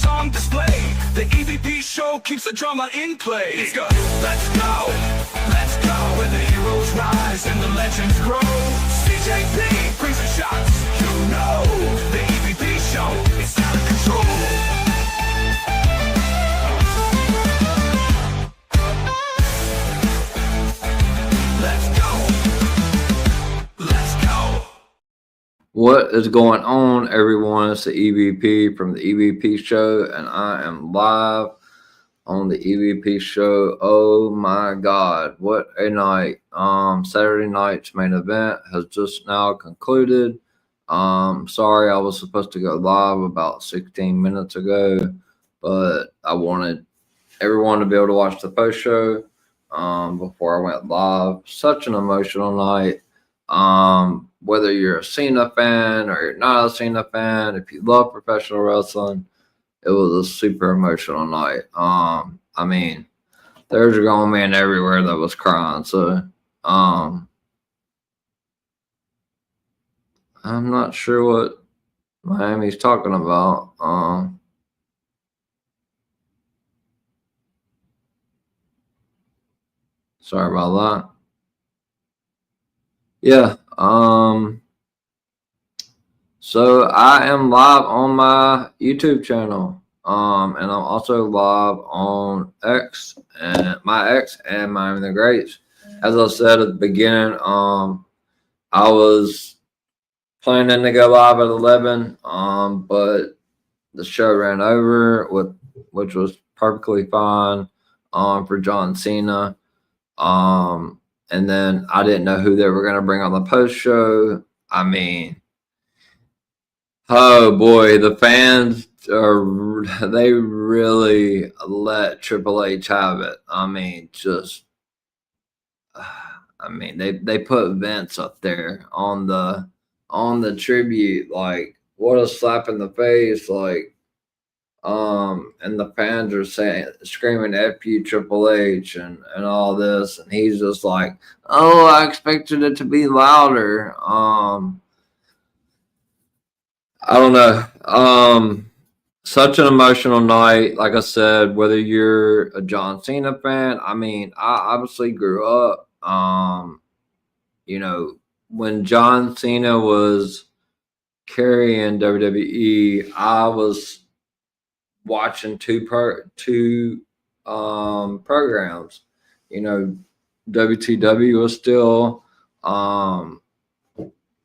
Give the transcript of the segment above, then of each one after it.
is on display. The EVP show keeps the drama in play. Let's go, let's go, let's go. Where the heroes rise and the legends grow. CJP brings the shots, you know. The EVP show is out of control. What is going on, everyone? It's the EVP from the EVP show, and I am live on the EVP show. Oh my God, what a night. Saturday night's main event has just now concluded. Sorry, I was supposed to go live about 16 minutes ago, but I wanted everyone to be able to watch the post show before I went live. Such an emotional night. Whether you're a Cena fan or you're not a Cena fan, if you love professional wrestling, it was a super emotional night. I mean, there's a grown man everywhere that was crying. So, I'm not sure what Miami's talking about. Sorry about that. Yeah. So I am live on my YouTube channel. And I'm also live on X and my X and Miami the Greats. As I said at the beginning, I was planning to go live at 11, but the show ran over, which was perfectly fine for John Cena. And then I didn't know who they were going to bring on the post show. I mean, oh boy, the fans they really let Triple H have it. I mean, they put Vince up there on the tribute. Like, what a slap in the face. Like, and the fans are screaming F you Triple H and all this, and he's just like, oh, I expected it to be louder. I don't know. Such an emotional night. Like I said, whether you're a John Cena fan, I mean, I obviously grew up, when John Cena was carrying WWE, I was watching two programs. WTW was still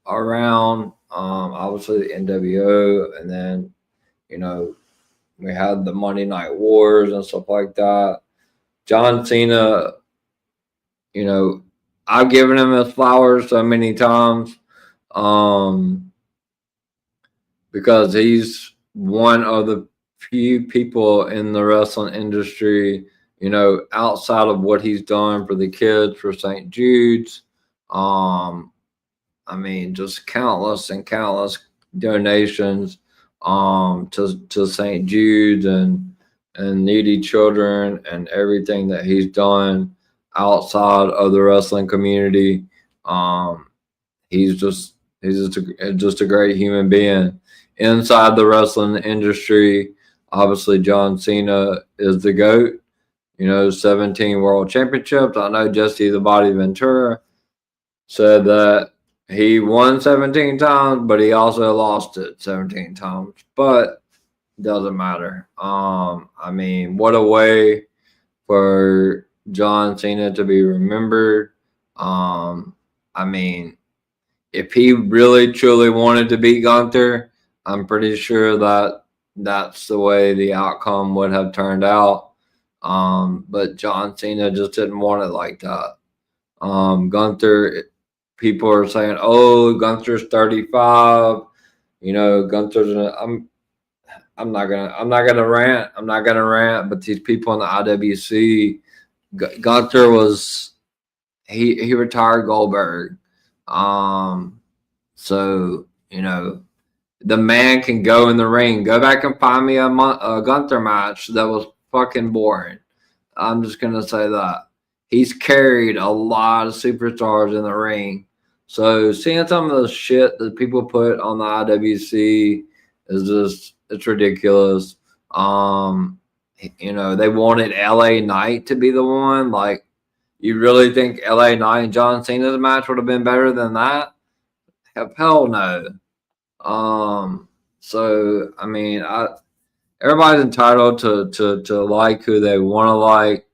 around, obviously the NWO, and then we had the Monday Night Wars and stuff like that. John Cena, I've given him his flowers so many times, because he's one of the few people in the wrestling industry, outside of what he's done for the kids for St. Jude's. I mean, just countless and countless donations to St. Jude's and needy children and everything that he's done outside of the wrestling community. He's just a great human being. Inside the wrestling industry, obviously John Cena is the GOAT. 17 world championships. I know Jesse the Body Ventura said that he won 17 times, but he also lost it 17 times. But it doesn't matter. I mean, what a way for John Cena to be remembered. I mean, if he really truly wanted to beat Gunther, I'm pretty sure that that's the way the outcome would have turned out. But John Cena just didn't want it like that. Gunther, people are saying, oh, Gunther's 35. Gunther's I'm not gonna rant. I'm not gonna rant, but these people in the IWC, Gunther was he retired Goldberg. So the man can go in the ring. Go back and find me a Gunther match that was fucking boring. I'm just gonna say that. He's carried a lot of superstars in the ring. So seeing some of the shit that people put on the IWC is just, it's ridiculous. They wanted LA Knight to be the one. Like, you really think LA Knight and John Cena's match would have been better than that? Hell no. So I mean, everybody's entitled to like who they want to like.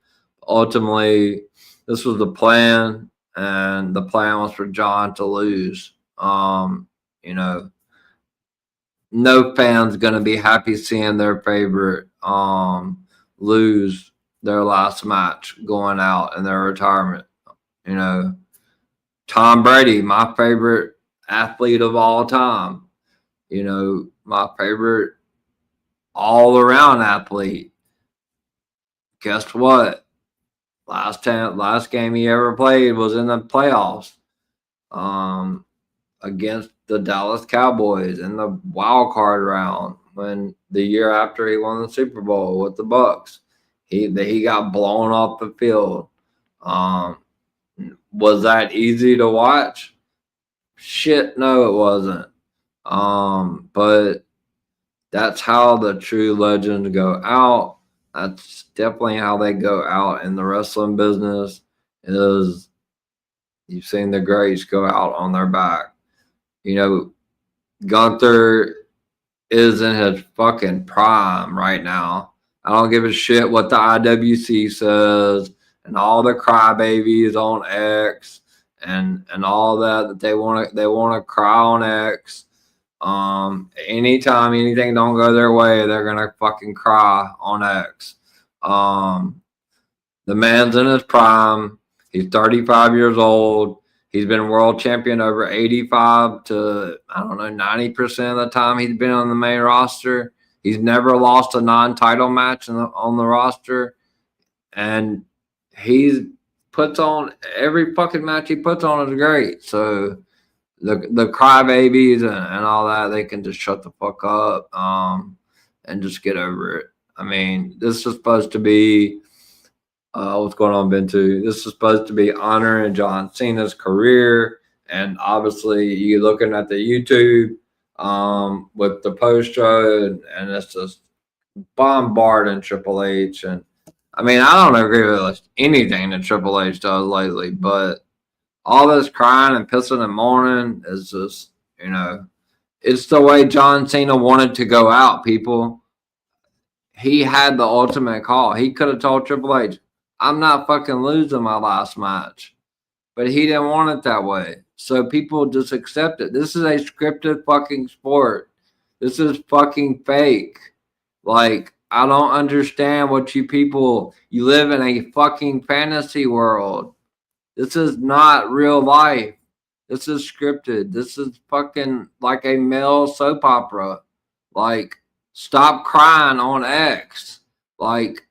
Ultimately, this was the plan, and the plan was for John to lose. You know, no fan's gonna be happy seeing their favorite lose their last match going out in their retirement. You know, Tom Brady, my favorite athlete of all time. My favorite all around athlete. Guess what? Last game he ever played was in the playoffs against the Dallas Cowboys in the wild card round, when the year after he won the Super Bowl with the Bucks. He got blown off the field. Was that easy to watch? Shit, no, it wasn't. But that's how the true legends go out. That's definitely how they go out in the wrestling business. Is you've seen the greats go out on their back. Gunther is in his fucking prime right now. I don't give a shit what the IWC says and all the crybabies on X and all that they want to cry on X. Anytime anything don't go their way, they're gonna fucking cry on X. The man's in his prime. He's 35 years old. He's been world champion over 85 to, I don't know, 90% of the time he's been on the main roster. He's never lost a non-title match on the roster. And he puts on every fucking match he puts on is great. So the crybabies and all that, they can just shut the fuck up and just get over it. I mean, this is supposed to be what's going on, Bintu? This is supposed to be honoring John Cena's career, and obviously you're looking at the YouTube with the post show, and it's just bombarding Triple H. And I mean, I don't agree with anything that Triple H does lately, but all this crying and pissing and moaning is just, it's the way John Cena wanted to go out, people. He had the ultimate call. He could have told Triple H, I'm not fucking losing my last match. But he didn't want it that way. So people just accept it. This is a scripted fucking sport. This is fucking fake. Like, I don't understand what you people, you live in a fucking fantasy world. This is not real life. This is scripted. This is fucking like a male soap opera. Like, stop crying on X. Like,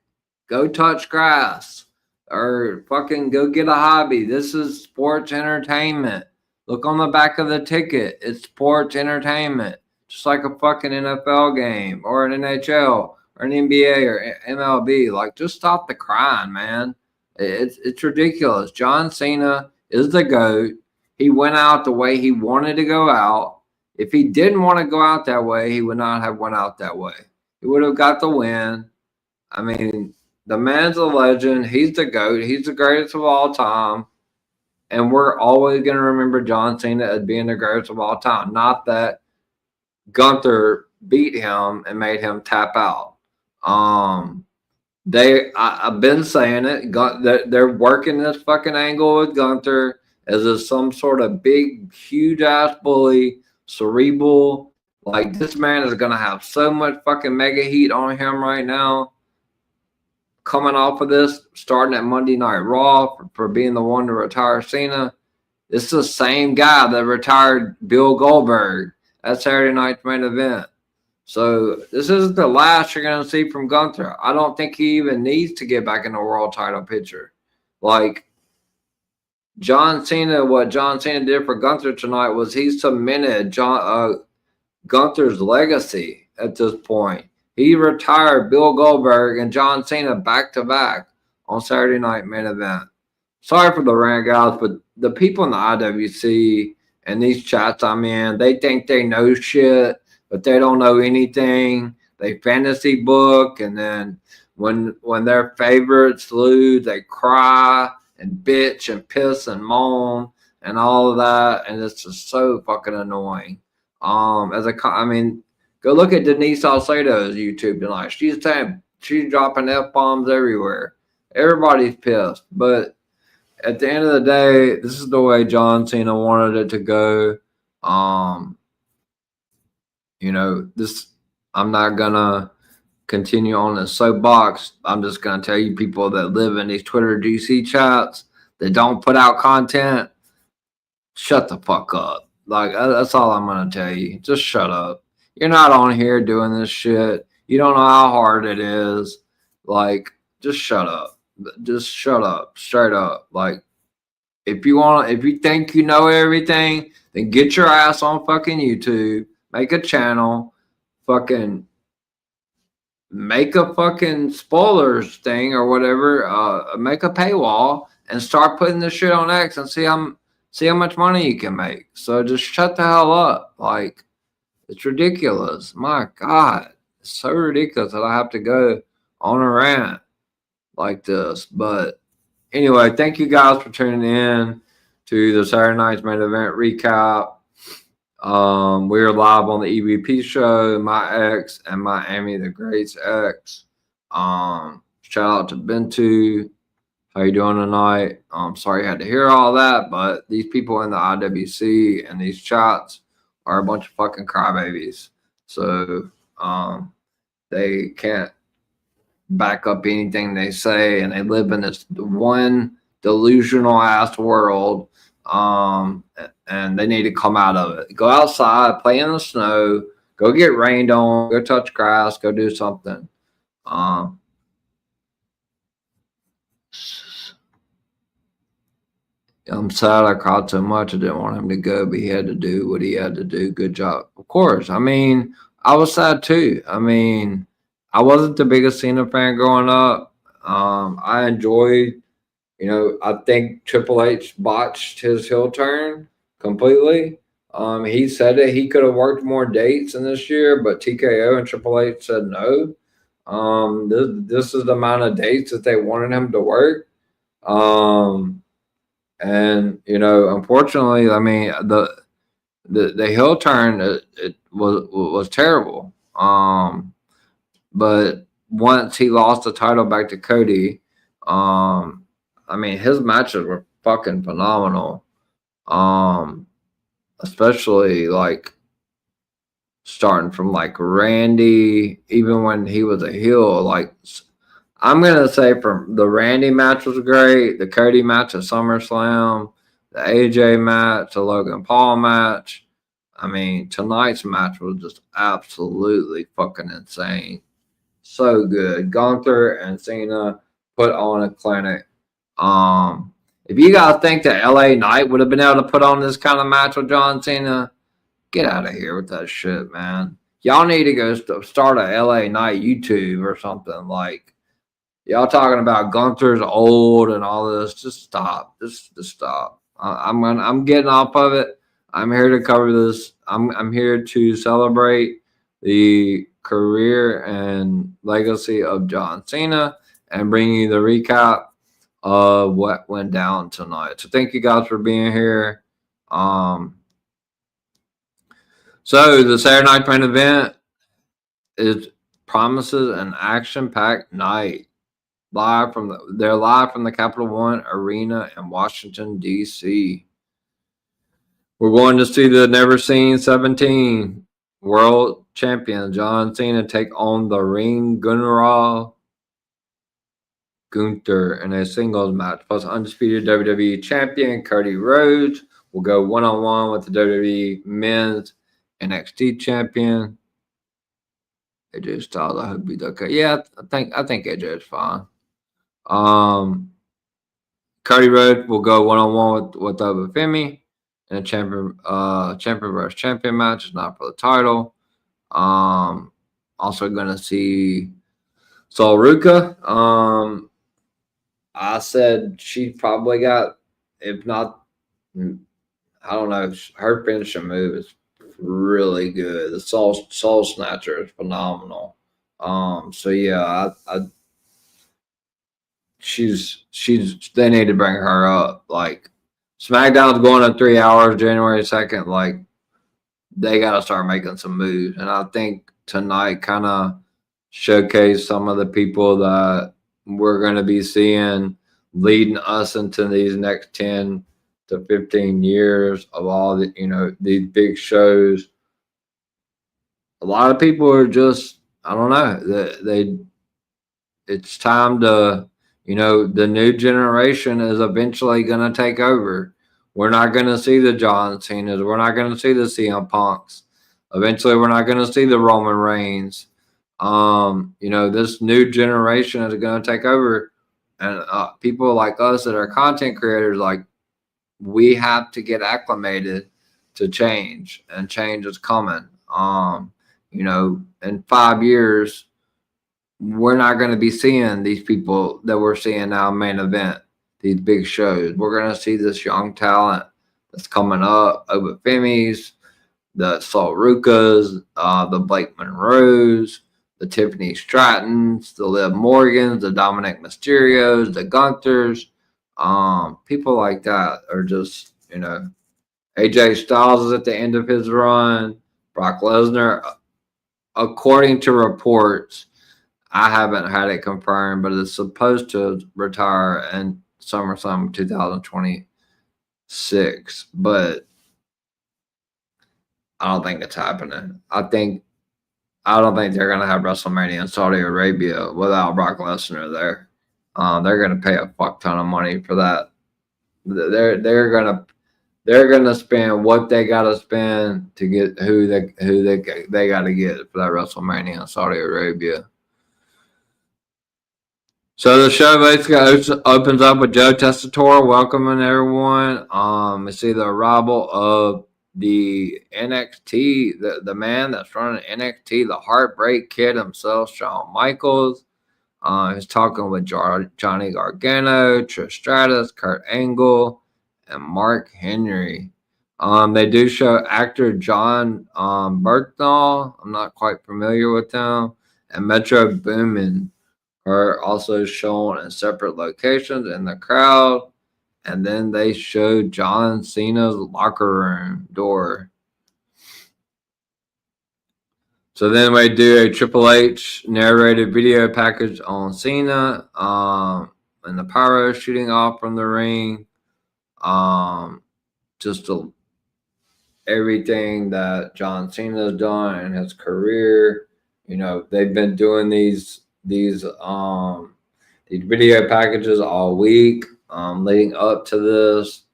go touch grass or fucking go get a hobby. This is sports entertainment. Look on the back of the ticket. It's sports entertainment. Just like a fucking NFL game or an NHL or an NBA or MLB. Like, just stop the crying, man. It's ridiculous. John Cena is the GOAT. He went out the way he wanted to go out. If he didn't want to go out that way, he would not have went out that way. He would have got the win. I mean, the man's a legend. He's the GOAT. He's the greatest of all time. And we're always going to remember John Cena as being the greatest of all time. Not that Gunther beat him and made him tap out. I've been saying it. They're working this fucking angle with Gunther as some sort of big, huge ass bully, cerebral. Like, this man is going to have so much fucking mega heat on him right now. Coming off of this, starting at Monday Night Raw for being the one to retire Cena. This is the same guy that retired Bill Goldberg at Saturday Night's Main Event. So this isn't the last you're going to see from Gunther. I don't think he even needs to get back in the world title picture. Like, John Cena, what John Cena did for Gunther tonight was he cemented Gunther's legacy at this point. He retired Bill Goldberg and John Cena back-to-back on Saturday Night Main Event. Sorry for the rant, guys, but the people in the IWC and these chats I'm in, they think they know shit, but they don't know anything. they fantasy book, and then when their favorites lose, they cry and bitch and piss and moan and all of that, and it's just so fucking annoying. I mean, go look at Denise Salcedo's YouTube tonight. She's dropping f bombs everywhere. Everybody's pissed, but at the end of the day, this is the way John Cena wanted it to go. Um, this I'm not gonna continue on the soapbox. I'm just gonna tell you people that live in these Twitter DC chats that don't put out content, shut the fuck up. Like that's all I'm gonna tell you. Just shut up. You're not on here doing this shit. You don't know how hard it is. Like, just shut up. Just shut up. Straight up. Like, if you think you know everything, then get your ass on fucking YouTube, make a channel, fucking make a fucking spoilers thing or whatever, make a paywall and start putting this shit on X and see how much money you can make. So just shut the hell up. Like, it's ridiculous. My God. It's so ridiculous that I have to go on a rant like this. But anyway, thank you guys for tuning in to the Saturday Night's Main Event recap. We're live on the EVP show, my ex and Miami the Great's ex. Shout out to Bentu. How you doing tonight? Sorry you had to hear all that, but these people in the IWC and these chats are a bunch of fucking crybabies. So they can't back up anything they say, and they live in this one delusional ass world. And they need to come out of it. Go outside, play in the snow, go get rained on, go touch grass, go do something. I'm sad I cried so much. I didn't want him to go, but he had to do what he had to do. Good job. Of course. I mean, I was sad too. I mean, I wasn't the biggest Cena fan growing up. I enjoyed, I think Triple H botched his heel turn completely. He said that he could have worked more dates in this year, but TKO and Triple H said no. This is the amount of dates that they wanted him to work. And unfortunately, I mean the heel turn it was terrible. But once he lost the title back to Cody, I mean his matches were fucking phenomenal. Especially like starting from like Randy, even when he was a heel. Like, I'm gonna say from the Randy match was great, the Cody match at SummerSlam, the AJ match, the Logan Paul match. I mean, tonight's match was just absolutely fucking insane. So good. Gunther and Cena put on a clinic. If you guys think that LA Knight would have been able to put on this kind of match with John Cena, get out of here with that shit, man. Y'all need to go start a LA Knight YouTube or something. Like, y'all talking about Gunther's old and all this. Just stop. Just stop. I'm getting off of it. I'm here to cover this. I'm here to celebrate the career and legacy of John Cena and bring you the recap of what went down tonight. So thank you guys for being here. So the Saturday Night Main Event promises an action-packed night. They're live from the Capital One Arena in Washington, D.C. We're going to see the never seen 17 world champion John Cena take on the Ring General Gunther in a singles match. Plus, undisputed WWE champion Cody Rhodes will go one-on-one with the WWE Men's NXT champion AJ Styles. I hope he's okay. Yeah, I think AJ is fine. Cody Rhodes will go one-on-one with Femi in a champion versus champion match. It's not for the title. Also going to see Sol Ruka. I said she probably got, if not, I don't know. Her finishing move is really good. The Soul Snatcher is phenomenal. So yeah, they need to bring her up. Like SmackDown's going to 3 hours January 2nd. Like they got to start making some moves, and I think tonight kind of showcase some of the people that we're going to be seeing leading us into these next 10 to 15 years of all the these big shows. A lot of people are just, I don't know, they it's time to, the new generation is eventually going to take over. We're not going to see the John Cena's. We're not going to see the CM Punks. Eventually, we're not going to see the Roman Reigns. This new generation is going to take over, and people like us that are content creators, like we have to get acclimated to change, and change is coming. In 5 years we're not going to be seeing these people that we're seeing now main event these big shows. We're going to see this young talent that's coming up, Wwe Snme's, the Salt Rukas, the Blake Monroes, the Tiffany Strattons, the Liv Morgans, the Dominic Mysterios, the Gunthers. People like that are just, AJ Styles is at the end of his run. Brock Lesnar, according to reports, I haven't had it confirmed, but it's supposed to retire in SummerSlam 2026. But I don't think it's happening. I don't think they're gonna have WrestleMania in Saudi Arabia without Brock Lesnar there. They're gonna pay a fuck ton of money for that. They're gonna spend what they gotta spend to get who they gotta get for that WrestleMania in Saudi Arabia. So the show basically opens up with Joe Tessitore welcoming everyone. We see the arrival of the NXT, the man that's running NXT, the Heartbreak Kid himself, Shawn Michaels. He's talking with Johnny Gargano, Trish Stratus, Kurt Angle, and Mark Henry. They do show actor John Berthnall. I'm not quite familiar with him, and Metro Boomin are also shown in separate locations in the crowd. And then they show John Cena's locker room door. So then we do a Triple H narrated video package on Cena, and the pyro shooting off from the ring. Just everything that John Cena has done in his career. They've been doing these video packages all week, leading up to this.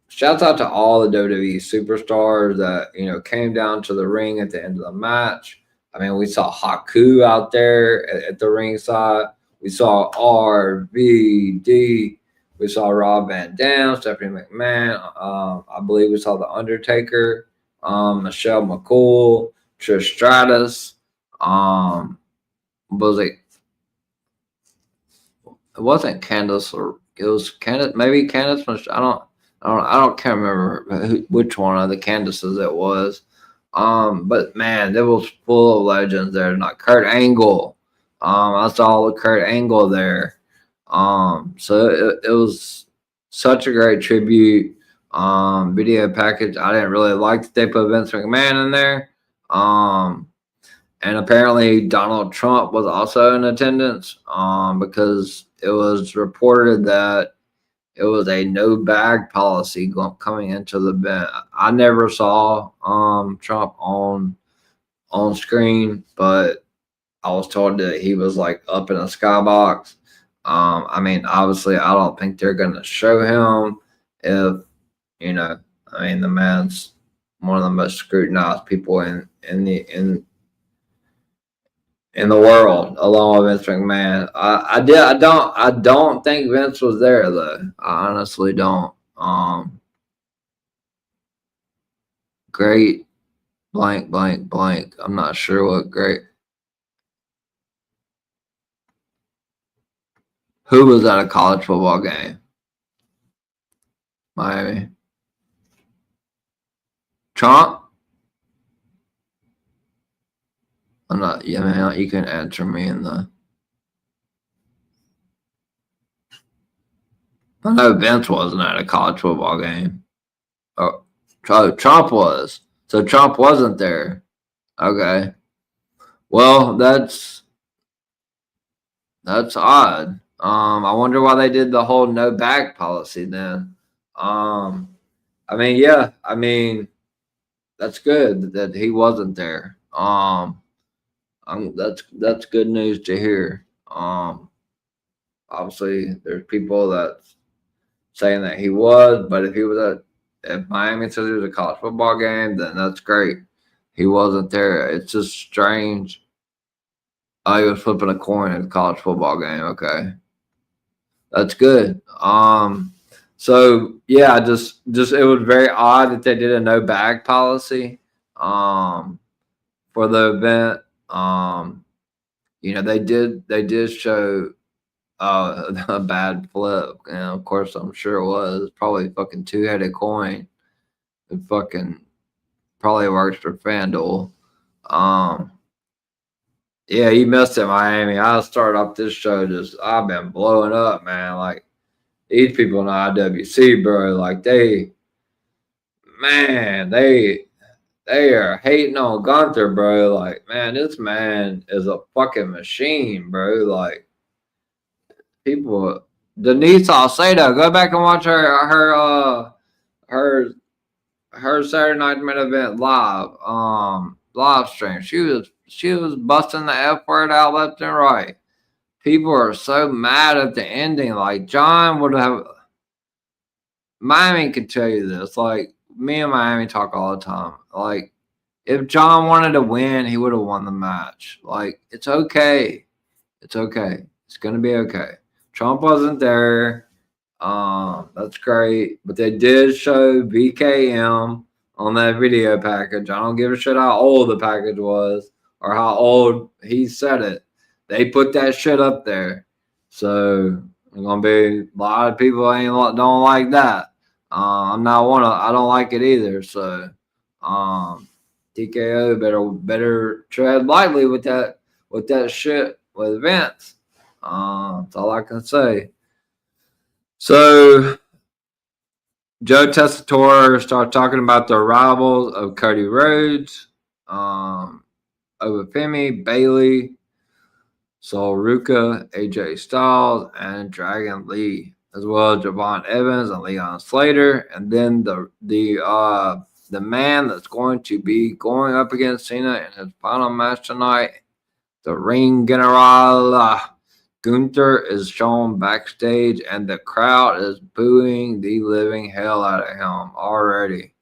Shouts out to all the WWE superstars that came down to the ring at the end of the match. I mean, we saw Haku out there at the ringside. We saw RVD. We saw Rob Van Dam, Stephanie McMahon. I believe we saw The Undertaker, Michelle McCool, Trish Stratus. Was it? It wasn't Candace, or it was Candace. Maybe Candace. Can't remember which one of the Candaces it was. But man, there was full of legends there. Not Kurt Angle. I saw Kurt Angle there. So it was such a great tribute video package. I didn't really like that they put Vince McMahon in there. And apparently Donald Trump was also in attendance because it was reported that it was a no bag policy coming into the event. I never saw Trump on screen, but I was told that he was like up in a skybox. I mean, obviously, I don't think they're going to show him. If the man's one of the most scrutinized people in the world, along with Vince McMahon. I don't think Vince was there though. I honestly don't. Great blank blank blank. I'm not sure what great. Who was at a college football game? Miami. Trump? I'm not. Yeah, man. You can answer me in the. I know Vince wasn't at a college football game. Oh, Trump was. So Trump wasn't there. Okay. Well, that's odd. I wonder why they did the whole no bag policy then. Um, I mean, yeah, I mean that's good that he wasn't there. That's good news to hear. Obviously, there's people that saying that he was, but if he was if Miami says it was a college football game, then that's great. He wasn't there. It's just strange. Oh, he was flipping a coin at a college football game. Okay, that's good. So yeah, just it was very odd that they did a no bag policy. For the event. They did show a bad flip, and of course I'm sure it was probably fucking two-headed coin. It fucking probably works for FanDuel. Um, yeah, you missed it, Miami. I started off this show just I've been blowing up, man. Like these people in IWC, bro, like man, they are hating on Gunther, bro. Like, man, this man is a fucking machine, bro. Like people Denise Salcedo, go back and watch her her Saturday night main event live stream. She was busting the F word out left and right. People are so mad at the ending. Like John would have Miami can tell you this. Like me and Miami talk all the time. Like if John wanted to win, he would have won the match. Like it's okay. It's okay. It's gonna be okay. Trump wasn't there. That's great. But they did show BKM on that video package. I don't give a shit how old the package was or how old he said it. They put that shit up there. So there's gonna be a lot of people don't like that. I'm not one of I don't like it either. So TKO better tread lightly with that shit with Vince. That's all I can say. So Joe Tessitore started talking about the arrivals of Cody Rhodes, Obafemi, Bailey, Sol Ruka, AJ Styles, and Dragon Lee, as well as Javon Evans and Leon Slater, and then the man that's going to be going up against Cena in his final match tonight, the Ring General. Gunther is shown backstage, and the crowd is booing the living hell out of him already.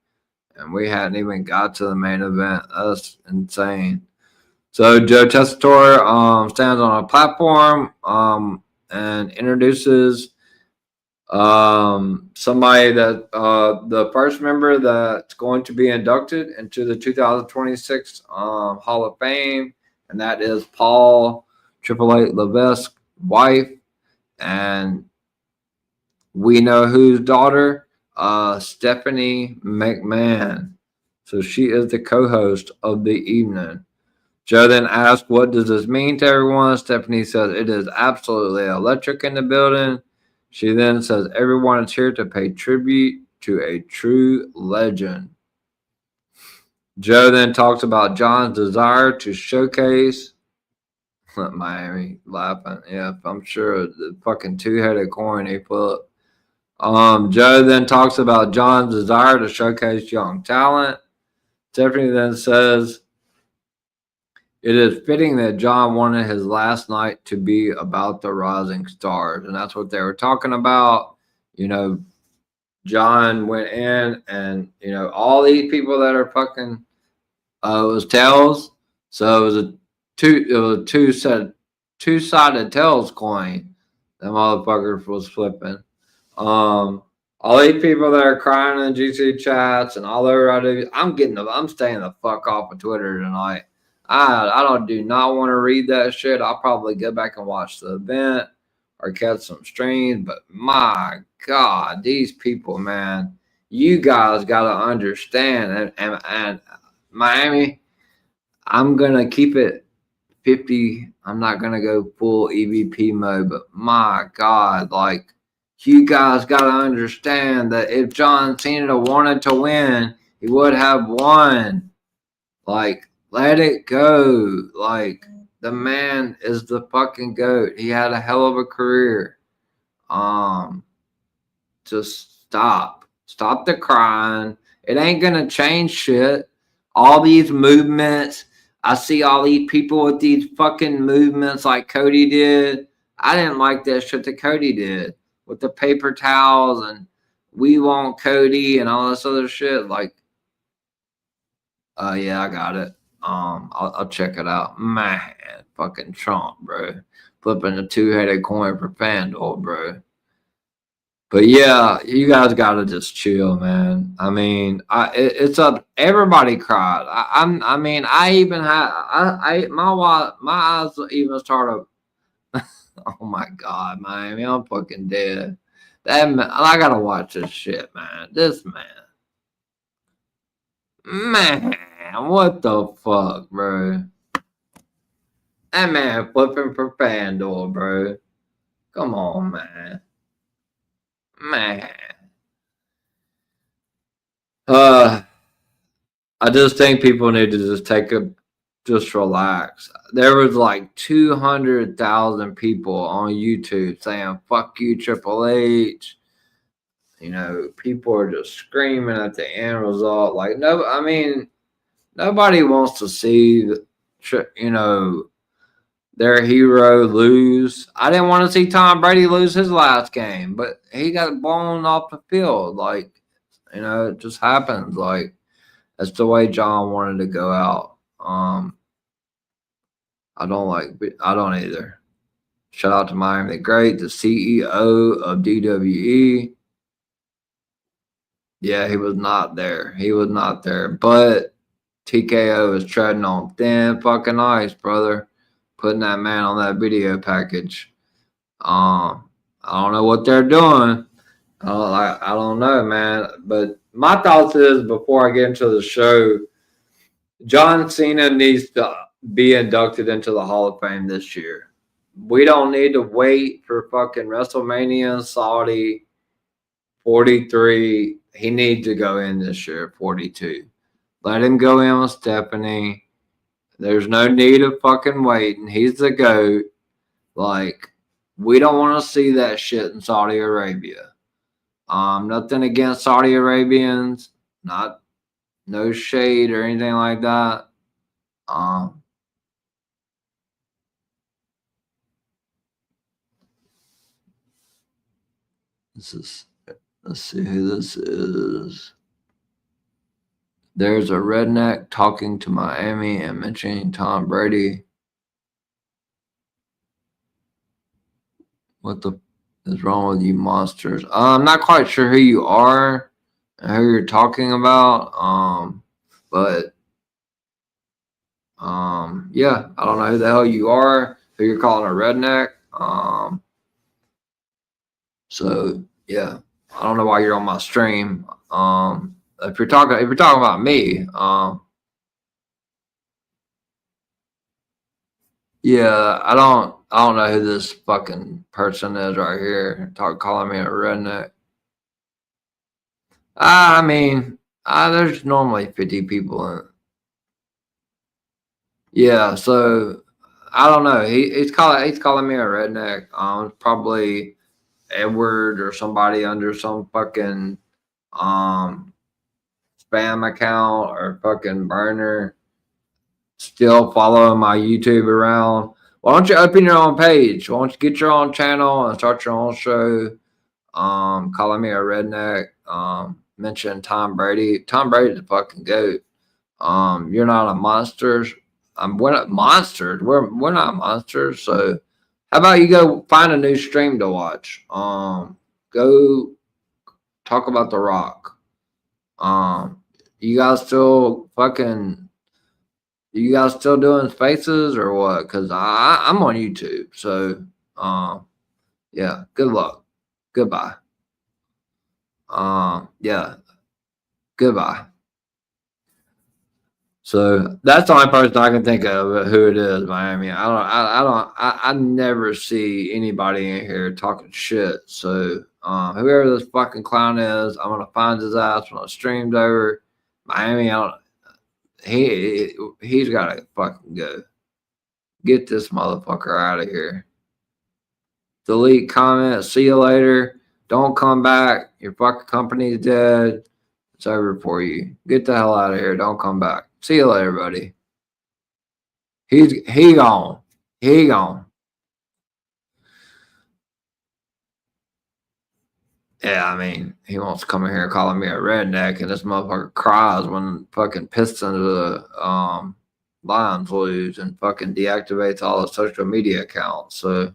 And we hadn't even got to the main event. That's insane. So Joe Tessitore stands on a platform and introduces somebody that the first member that's going to be inducted into the 2026 Hall of Fame, and that is Paul Triple H Levesque's wife, and we know whose daughter, Stephanie McMahon. So she is the co-host of the evening. Joe then asked, "What does this mean to everyone?" Stephanie says, "It is absolutely electric in the building." She then says, "Everyone is here to pay tribute to a true legend." Joe then talks about John's desire to showcase Miami laughing. Yeah, I'm sure the fucking two-headed coin he put. Joe then talks about John's desire to showcase young talent. Stephanie then says, "It is fitting that John wanted his last night to be about the rising stars." And that's what they were talking about. John went in and, all these people that are fucking, it was tails. So it was a two-sided tails coin. The motherfucker was flipping. All these people that are crying in the GC chats and all over, I'm staying the fuck off of Twitter tonight. I do not want to read that shit. I'll probably go back and watch the event or catch some streams. But my God, these people, man, you guys got to understand. And Miami, I'm gonna keep it 50. I'm not gonna go full EVP mode, but my God, like, you guys gotta understand that if John Cena wanted to win, he would have won. Like, let it go. Like, the man is the fucking GOAT. He had a hell of a career. Just stop. Stop the crying. It ain't gonna change shit. All these movements. I see all these people with these fucking movements like Cody did. I didn't like that shit that Cody did with the paper towels and we want Cody and all this other shit. Like, yeah, I got it. I'll check it out. Man, fucking Trump, bro. Flipping a two-headed coin for FanDuel, bro. But yeah, you guys gotta just chill, man. I mean, it's up. Everybody cried. I mean, I even had. My eyes even started. Oh my God, Miami, I'm fucking dead. That man, I gotta watch this shit, man. This man, what the fuck, bro? That man flipping for FanDuel, bro. Come on, man. Uh, I just think people need to just relax. There was like 200,000 people on YouTube saying "fuck you, Triple H." You know, people are just screaming at the end result. Like, no, I mean, nobody wants to see, you know, their hero lose. I didn't want to see Tom Brady lose his last game, but he got blown off the field. Like, you know, it just happens. Like, that's the way John wanted to go out. I don't either. Shout out to Miami the Great, the CEO of DWE. Yeah, he was not there. He was not there. But TKO is treading on thin fucking ice, brother. Putting that man on that video package. I don't know what they're doing. I don't know, man. But my thoughts is before I get into the show, John Cena needs to be inducted into the Hall of Fame this year. We don't need to wait for fucking WrestleMania Saudi 43. He needs to go in this year, 42. Let him go in with Stephanie. There's no need of fucking waiting. He's the GOAT. Like, we don't want to see that shit in Saudi Arabia. Nothing against Saudi Arabians. No shade or anything like that. Let's see who this is. There's a redneck talking to Miami and mentioning Tom Brady. What the is wrong with you monsters? I'm not quite sure who you are and who you're talking about. But yeah, I don't know who the hell you are, who you're calling a redneck. So yeah, I don't know why you're on my stream. If you're talking about me, yeah, I don't know who this fucking person is right here. Calling me a redneck. I mean, there's normally 50 people in it. Yeah, so I don't know. He's calling me a redneck. Probably Edward or somebody under some fucking spam account or fucking burner still following my YouTube around. Why don't you open your own page? Why don't you get your own channel and start your own show? Calling me a redneck. Mention Tom Brady. Tom Brady's the fucking GOAT. You're not a monster. We're not monsters. We're not monsters. So how about you go find a new stream to watch? Go talk about The Rock. You guys still doing faces or what? Cause I'm on YouTube. So yeah, good luck. Goodbye. Yeah, goodbye. So that's the only person I can think of who it is, Miami. I never see anybody in here talking shit. So whoever this fucking clown is, I'm gonna find his ass when I streamed over. Miami, I don't, he's gotta fucking go. Get this motherfucker out of here. Delete comment. See you later. Don't come back. Your fucking company's dead. It's over for you. Get the hell out of here. Don't come back. See you later, buddy. He gone. He gone. Yeah, I mean, he wants to come in here calling me a redneck, and this motherfucker cries when fucking Pistons Lions lose and fucking deactivates all the social media accounts. So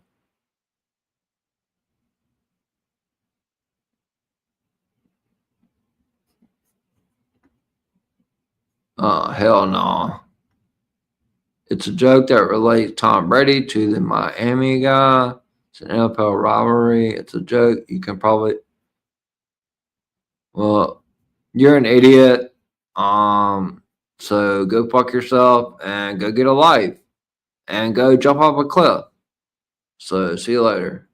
hell no. It's a joke that relates Tom Brady to the Miami guy. It's an NFL rivalry. It's a joke. You can probably, well, you're an idiot. So go fuck yourself and go get a life and go jump off a cliff. So see you later.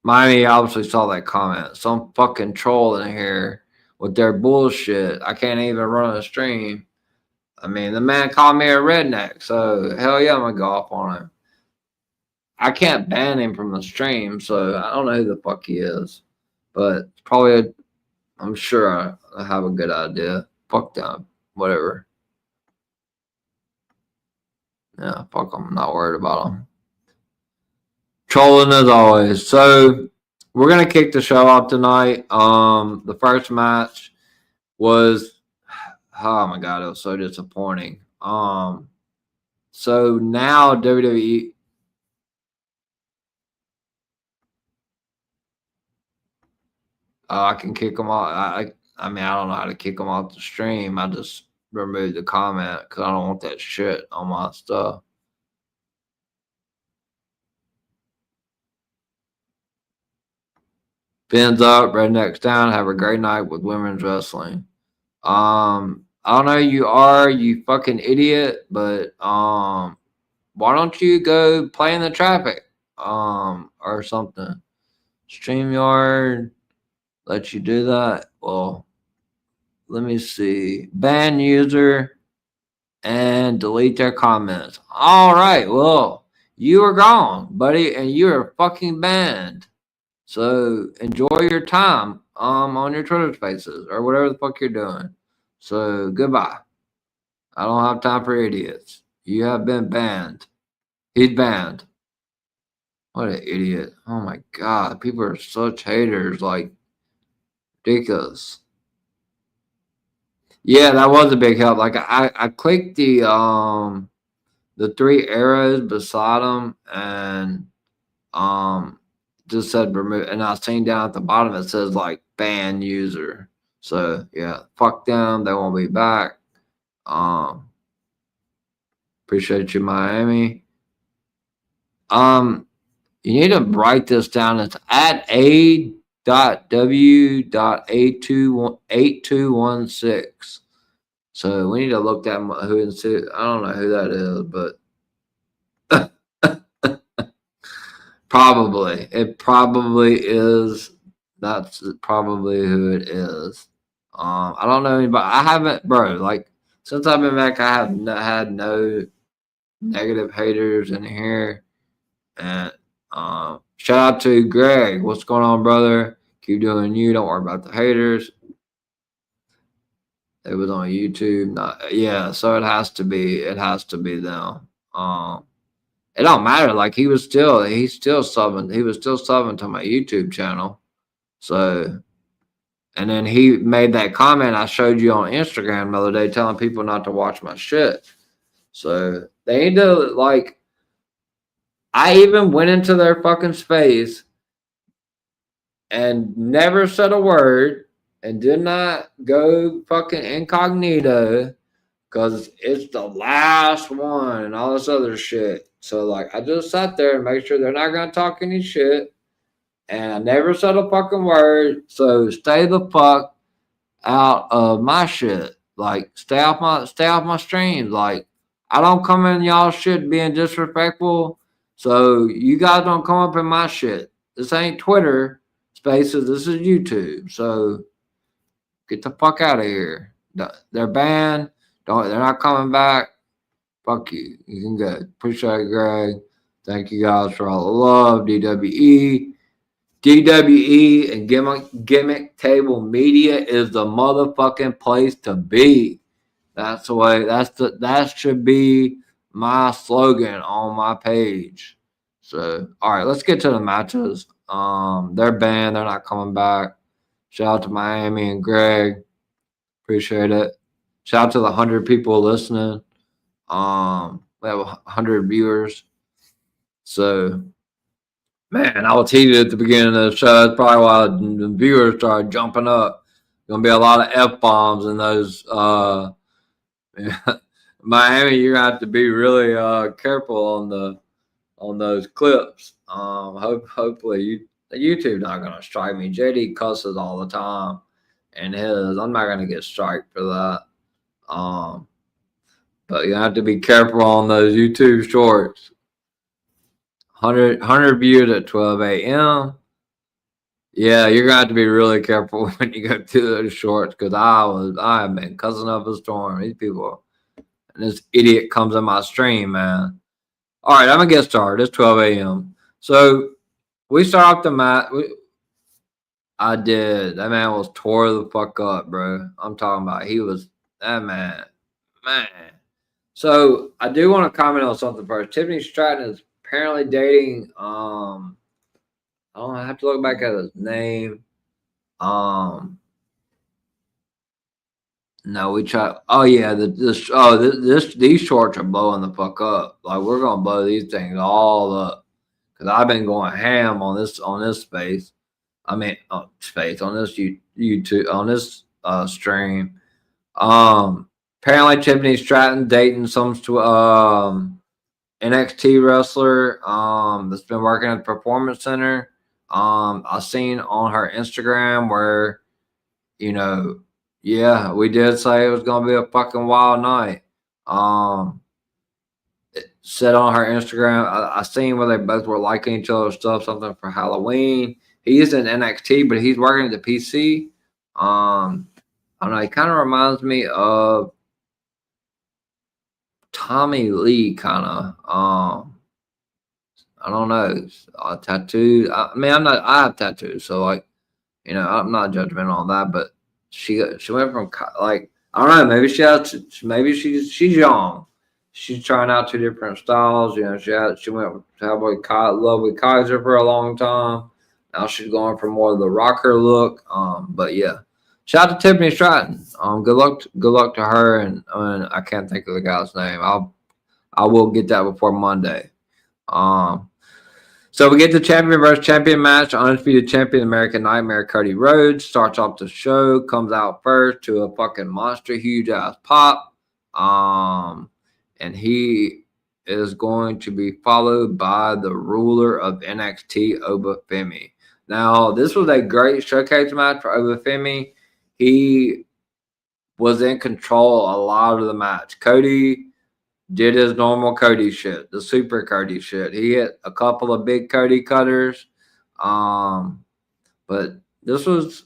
Miami obviously saw that comment. Some fucking troll in here with their bullshit. I can't even run a stream. I mean, the man called me a redneck, so hell yeah, I'm gonna go off on him. I can't ban him from the stream, so I don't know who the fuck he is. But probably, I'm sure I have a good idea. Fuck them. Whatever. Yeah, fuck them. I'm not worried about them. Trolling as always. So we're gonna kick the show off tonight. The first match was, oh my god, it was so disappointing. So now WWE. I can kick them off. I mean, I don't know how to kick them off the stream. I just removed the comment because I don't want that shit on my stuff. Fins up, rednecks down. Have a great night with women's wrestling. I don't know who you are, you fucking idiot, but why don't you go play in the traffic? Or something. StreamYard let you do that. Well, let me see. Ban user and delete their comments. All right. Well, you are gone, buddy, and you are fucking banned. So enjoy your time on your Twitter spaces or whatever the fuck you're doing. So goodbye. I don't have time for idiots. You have been banned. He's banned. What an idiot. Oh my god. People are such haters, like ridiculous. Yeah, that was a big help. Like I clicked the three arrows beside them and just said remove, and I seen down at the bottom it says like ban user. So yeah, fuck them. They won't be back. Appreciate you, Miami. You need to write this down. It's at a.w.8216. So we need to look that who I don't know who that is, but probably it probably is. That's probably who it is. I don't know anybody. I haven't, bro. Like since I've been back, I have had no negative haters in here. And shout out to Greg. What's going on, brother? Keep doing you. Don't worry about the haters. It was on YouTube. Yeah, so it has to be. It has to be them. It don't matter. Like he's still subbing. He was still subbing to my YouTube channel. So, and then he made that comment I showed you on Instagram the other day, telling people not to watch my shit. So they need to like. I even went into their fucking space and never said a word and did not go fucking incognito because it's the last one and all this other shit. So, like, I just sat there and made sure they're not going to talk any shit. And I never said a fucking word. So, stay the fuck out of my shit. Like, stay off my streams. Like, I don't come in y'all shit being disrespectful. So you guys don't come up in my shit. This ain't Twitter Spaces. This is YouTube. So get the fuck out of here. They're banned. They're not coming back. Fuck you. You can go. Appreciate it, Greg. Thank you guys for all the love. DWE and Gimmick Table Media is the motherfucking place to be. That's the way. That should be my slogan on my page. So, all right, let's get to the matches. They're banned. They're not coming back. Shout out to Miami and Greg. Appreciate it. Shout out to the 100 people listening. We have 100 viewers. So, man, I was heated at the beginning of the show. That's probably why the viewers started jumping up. Gonna be a lot of F-bombs in those. Miami, you're gonna have to be really careful on those clips. Hopefully YouTube not gonna strike me. JD cusses all the time, and I'm not gonna get striked for that. But you have to be careful on those YouTube shorts. 100 views at 12 a.m. Yeah, you're gonna have to be really careful when you go through those shorts because I have been cussing up a storm. These people, and this idiot comes in my stream, man. All right, I'm gonna get started. It's 12 a.m. So we start off the mat. I did. That man was tore the fuck up, bro. I'm talking about that man. So I do want to comment on something first. Tiffany Stratton is apparently dating. I don't have to look back at his name. No, we try. Oh yeah, these shorts are blowing the fuck up. Like we're gonna blow these things all up because I've been going ham on this space. I mean, space on this YouTube on this stream. Apparently Tiffany Stratton dating some NXT wrestler that's been working at the Performance Center. I seen on her Instagram where, yeah, we did say it was gonna be a fucking wild night. It said on her Instagram, I seen where they both were liking each other's stuff, something for Halloween. He's in NXT, but he's working at the PC. I don't know. He kind of reminds me of Tommy Lee, kind of. I don't know. Tattoo. I mean, I have tattoos, so like, I'm not judgmental on that. But she went from like, I don't know. Maybe she's young. She's trying out two different styles. She went with Lovely Kaiser for a long time. Now she's going for more of the rocker look. But yeah. Shout out to Tiffany Stratton. Good luck to her, and I can't think of the guy's name. I will get that before Monday. So we get the champion versus champion match. Undisputed champion American Nightmare Cody Rhodes starts off the show, comes out first to a fucking monster huge ass pop. And he is going to be followed by the ruler of NXT, Obafemi. Now, this was a great showcase match for Obafemi. He was in control a lot of the match. Cody did his normal Cody shit, the super Cody shit. He hit a couple of big Cody cutters. But this was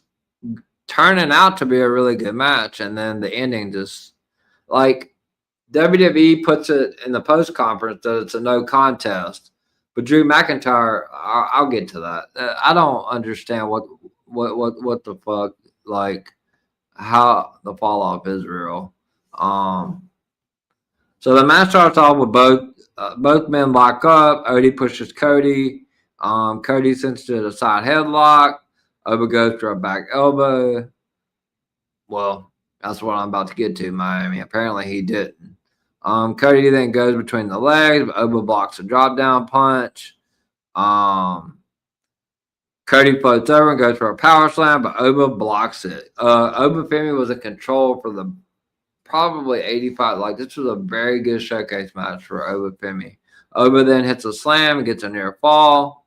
turning out to be a really good match. And then the ending just like WWE puts it in the post conference that it's a no contest. But Drew McIntyre, I'll get to that. I don't understand what the fuck, like how the fall off is real. So the match starts off with both men lock up. Odie pushes Cody. Cody sends to the side headlock. Oba goes for a back elbow. Well, that's what I'm about to get to, Miami. Apparently he didn't. Cody then goes between the legs, but Oba blocks a drop down punch. Cody floats over and goes for a power slam, but Oba blocks it. Obafemi was in control for the probably 85. Like, this was a very good showcase match for Obafemi. Oba then hits a slam and gets a near fall.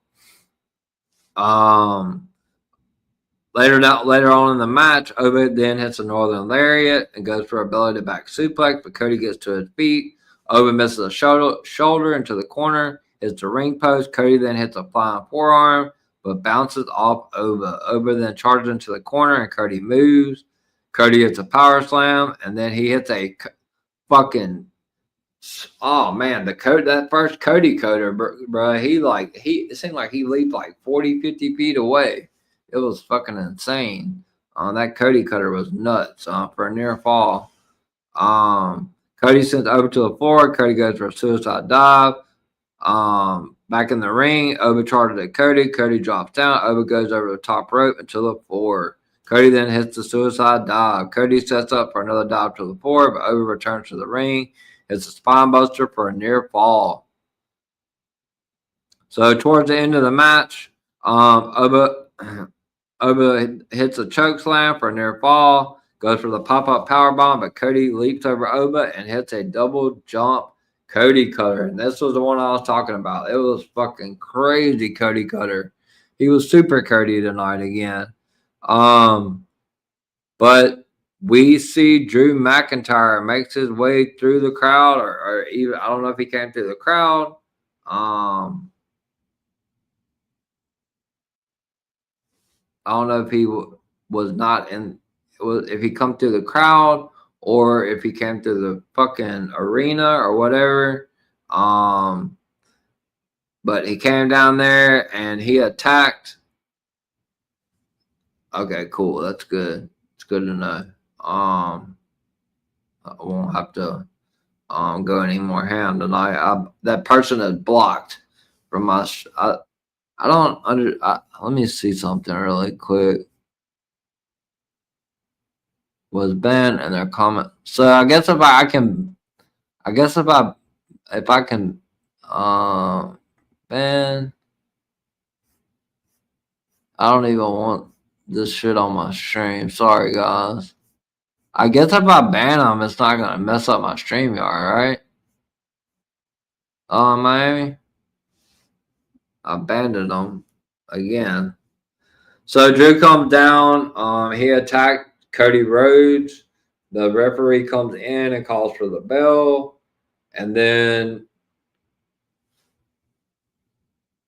Later on in the match, Oba then hits a Northern Lariat and goes for a belly to back suplex, but Cody gets to his feet. Oba misses a shoulder into the corner, hits the ring post. Cody then hits a flying forearm, but bounces off Oba. Oba then charges into the corner, and Cody moves. Cody hits a power slam, and then he hits a fucking that first Cody coder, bro. It seemed like he leaped like 40, 50 feet away. It was fucking insane. That Cody cutter was nuts for a near fall. Cody sends over to the floor. Cody goes for a suicide dive. Back in the ring, Oba charges at Cody. Cody drops down. Oba goes over the top rope into the floor. Cody then hits the suicide dive. Cody sets up for another dive to the floor, but Oba returns to the ring. It's a spine buster for a near fall. So towards the end of the match, Oba hits a choke slam for a near fall, goes for the pop-up powerbomb, but Cody leaps over Oba and hits a double jump Cody cutter. And this was the one I was talking about. It was fucking crazy Cody cutter. He was super Cody tonight again. But we see Drew McIntyre makes his way through the crowd, or even I don't know if he came through the crowd. I don't know if he was not in, if he come through the crowd or if he came through the fucking arena or whatever. But he came down there and he attacked. Okay, cool. That's good. It's good to know. I won't have to go any more ham tonight. That person is blocked from my. I don't under. Let me see something really quick. Was banned and their comment. So I guess if I can ban. I don't even want this shit on my stream. Sorry guys. I guess if I ban them, it's not gonna mess up my StreamYard, right? Miami. I abandoned them again. So Drew comes down. He attacked Cody Rhodes. The referee comes in and calls for the bell. And then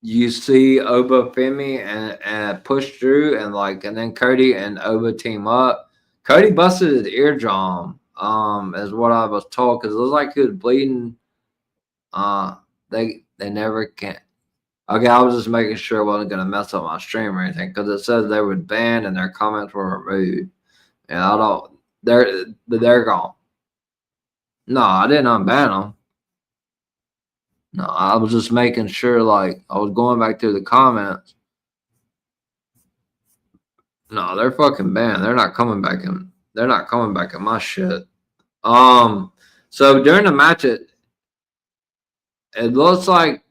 you see Oba Femi and push Drew and then Cody and Oba team up. Cody busted his eardrum, is what I was told, because it looked like he was bleeding. They never can. Okay, I was just making sure it wasn't gonna mess up my stream or anything, because it says they were banned and their comments were removed. And I don't. They're gone. No, I didn't unban them. No, I was just making sure. Like I was going back through the comments. No, they're fucking banned. They're not coming back in. They're not coming back in my shit. So during the match, it looks like,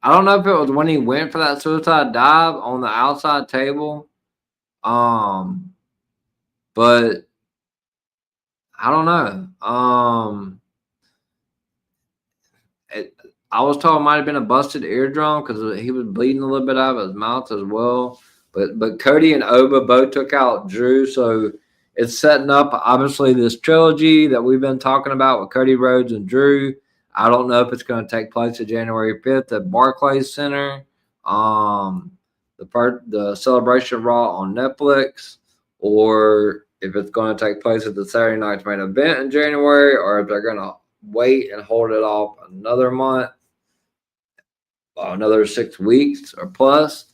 I don't know if it was when he went for that suicide dive on the outside table. But I don't know. I was told it might have been a busted eardrum because he was bleeding a little bit out of his mouth as well. But Cody and Oba both took out Drew, so it's setting up obviously this trilogy that we've been talking about with Cody Rhodes and Drew. I don't know if it's going to take place at January 5th at Barclays Center. The Celebration Raw on Netflix, or if it's going to take place at the Saturday Night's Main Event in January, or if they're going to wait and hold it off another month, another 6 weeks or plus,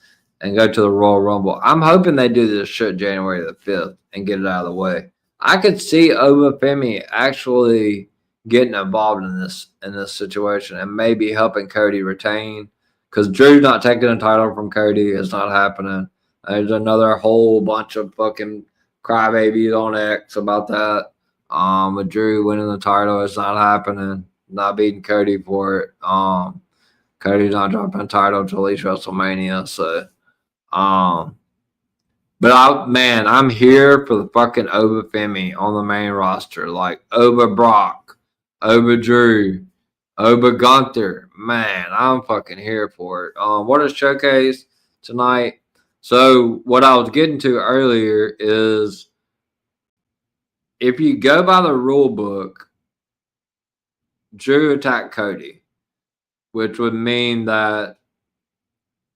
and go to the Royal Rumble. I'm hoping they do this shit January the 5th and get it out of the way. I could see Oba Femi actually getting involved in this situation and maybe helping Cody retain, because Drew's not taking the title from Cody. It's not happening. There's another whole bunch of fucking crybabies on X about that. With Drew winning the title, it's not happening. Not beating Cody for it. Cody's not dropping the title until at least WrestleMania. So, but I'm here for the fucking Oba Femi on the main roster, like Oba Brock, Oba Drew, Oba Gunther. Man, I'm fucking here for it. What a showcase tonight. So what I was getting to earlier is if you go by the rule book, Drew attacked Cody, which would mean that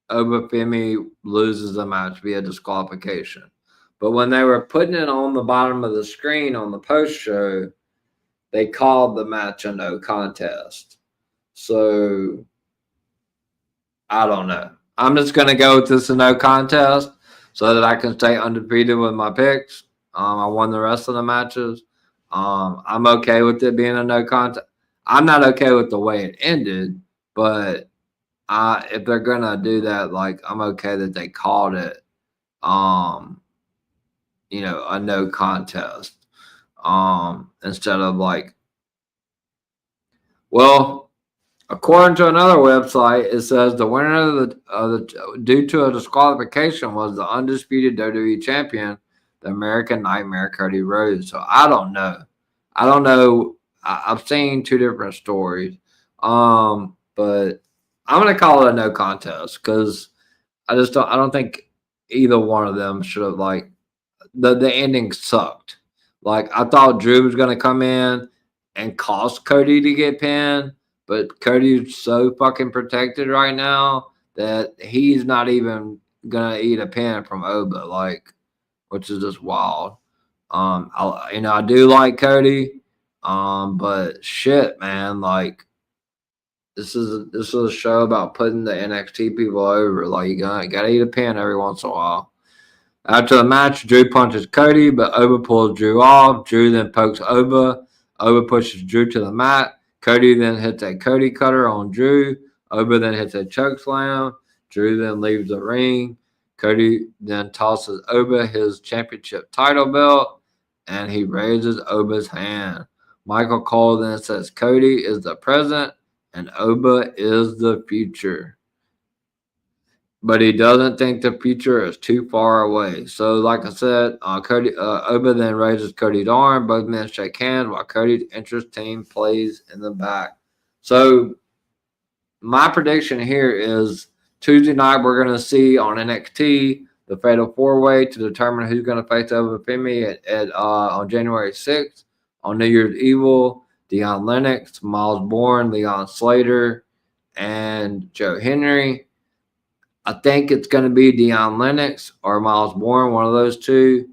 Obafemi loses the match via disqualification. But when they were putting it on the bottom of the screen on the post show, they called the match a no contest. So I don't know. I'm just going to go with this a no contest so that I can stay undefeated with my picks. I won the rest of the matches. I'm okay with it being a no contest. I'm not okay with the way it ended, but if they're gonna do that, like I'm okay that they called it, a no contest, instead of like, well, according to another website, it says the winner of the due to a disqualification was the undisputed WWE champion, the American Nightmare Cody Rhodes. So I don't know. I've seen two different stories, but I'm gonna call it a no contest because I don't think either one of them should have like the ending sucked. Like I thought Drew was gonna come in and cost Cody to get pinned, but Cody's so fucking protected right now that he's not even gonna eat a pin from Oba, like, which is just wild. I do like Cody, but shit, man, like this is a show about putting the NXT people over. Like you gotta eat a pin every once in a while. After the match, Drew punches Cody, but Oba pulls Drew off. Drew then pokes Oba. Oba pushes Drew to the mat. Cody then hits a Cody cutter on Drew. Oba then hits a choke slam. Drew then leaves the ring. Cody then tosses Oba his championship title belt, and he raises Oba's hand. Michael Cole then says Cody is the present and Oba is the future. But he doesn't think the future is too far away. So, like I said, Oba then raises Cody's arm. Both men shake hands while Cody's interest team plays in the back. So, my prediction here is Tuesday night we're going to see on NXT the Fatal 4-Way to determine who's going to face Obafemi on January 6th. On New Year's Evil, Deion Lennox, Miles Bourne, Leon Slater, and Joe Henry. I think it's going to be Deion Lennox or Miles Bourne, one of those two.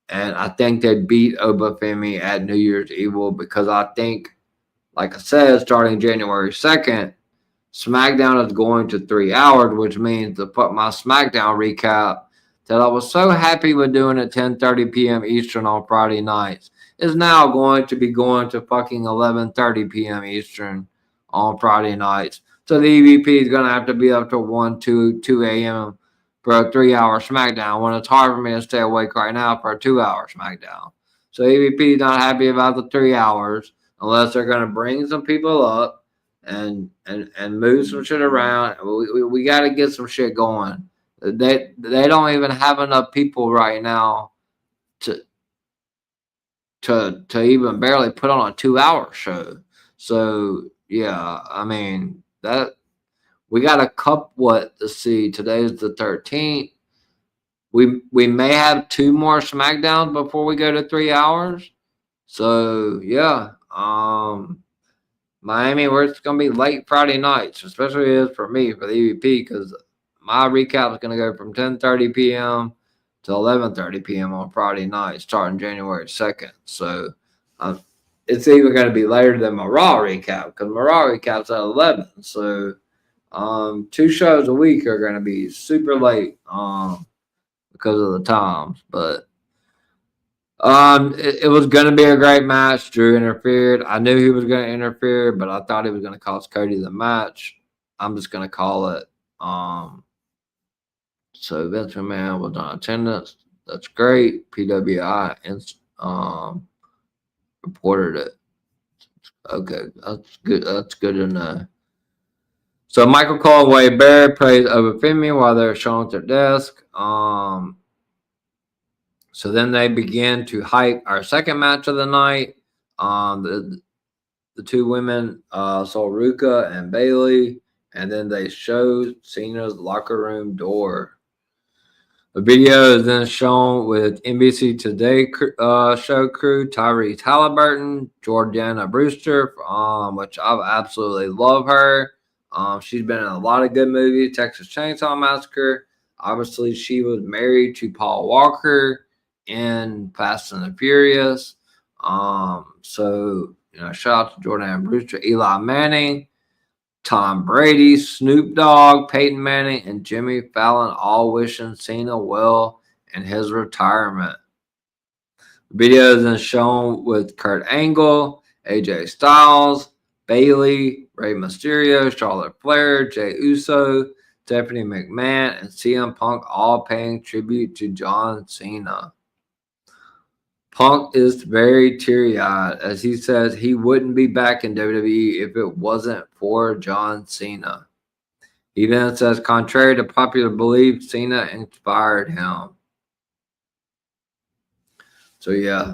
And I think they beat Obafemi at New Year's Evil because I think, like I said, starting January 2nd, SmackDown is going to 3 hours, which means to put my SmackDown recap that I was so happy with doing at 10:30 p.m. Eastern on Friday nights is now going to be going to fucking 11:30 p.m. Eastern on Friday nights. So the EVP is going to have to be up to 1, 2 a.m. for a 3-hour SmackDown when it's hard for me to stay awake right now for a 2-hour SmackDown. So EVP is not happy about the 3 hours unless they're going to bring some people up and move some shit around. We got to get some shit going. They don't even have enough people right now to even barely put on a 2-hour show. So yeah, I mean that we got a cup to see. Today's the 13th. We may have 2 more SmackDowns before we go to 3 hours. So yeah, Miami, where it's gonna be late Friday nights, especially is for me for the EVP because my recap is gonna go from 10:30 p.m. to 11:30 p.m. on Friday night, starting January 2nd. So it's even gonna be later than my Raw recap because my Raw recap's at 11. So 2 shows a week are gonna be super late because of the times, but. It was going to be a great match. Drew interfered. I knew he was going to interfere, but I thought he was going to cost Cody the match. I'm just going to call it. So Vince McMahon was on attendance. That's great. PWI reported it. Okay, that's good. That's good to know. So Michael Cole and Wade Barrett praised Obafemi while they were showing at their desk. So then they began to hype our second match of the night. The 2 women saw Ruka and Bailey, and then they showed Cena's locker room door. The video is then shown with NBC Today show crew Tyrese Halliburton, Jordana Brewster, which I absolutely love her. She's been in a lot of good movies. Texas Chainsaw Massacre. Obviously, she was married to Paul Walker in Fast and the Furious. So shout out to Jordana Brewster, Eli Manning, Tom Brady, Snoop Dogg, Peyton Manning, and Jimmy Fallon all wishing Cena well in his retirement. The video is then shown with Kurt Angle, AJ Styles, Bayley, Rey Mysterio, Charlotte Flair, Jey Uso, Stephanie McMahon, and CM Punk all paying tribute to John Cena. Punk is very teary-eyed as he says he wouldn't be back in WWE if it wasn't for John Cena. He then says, contrary to popular belief, Cena inspired him. So yeah,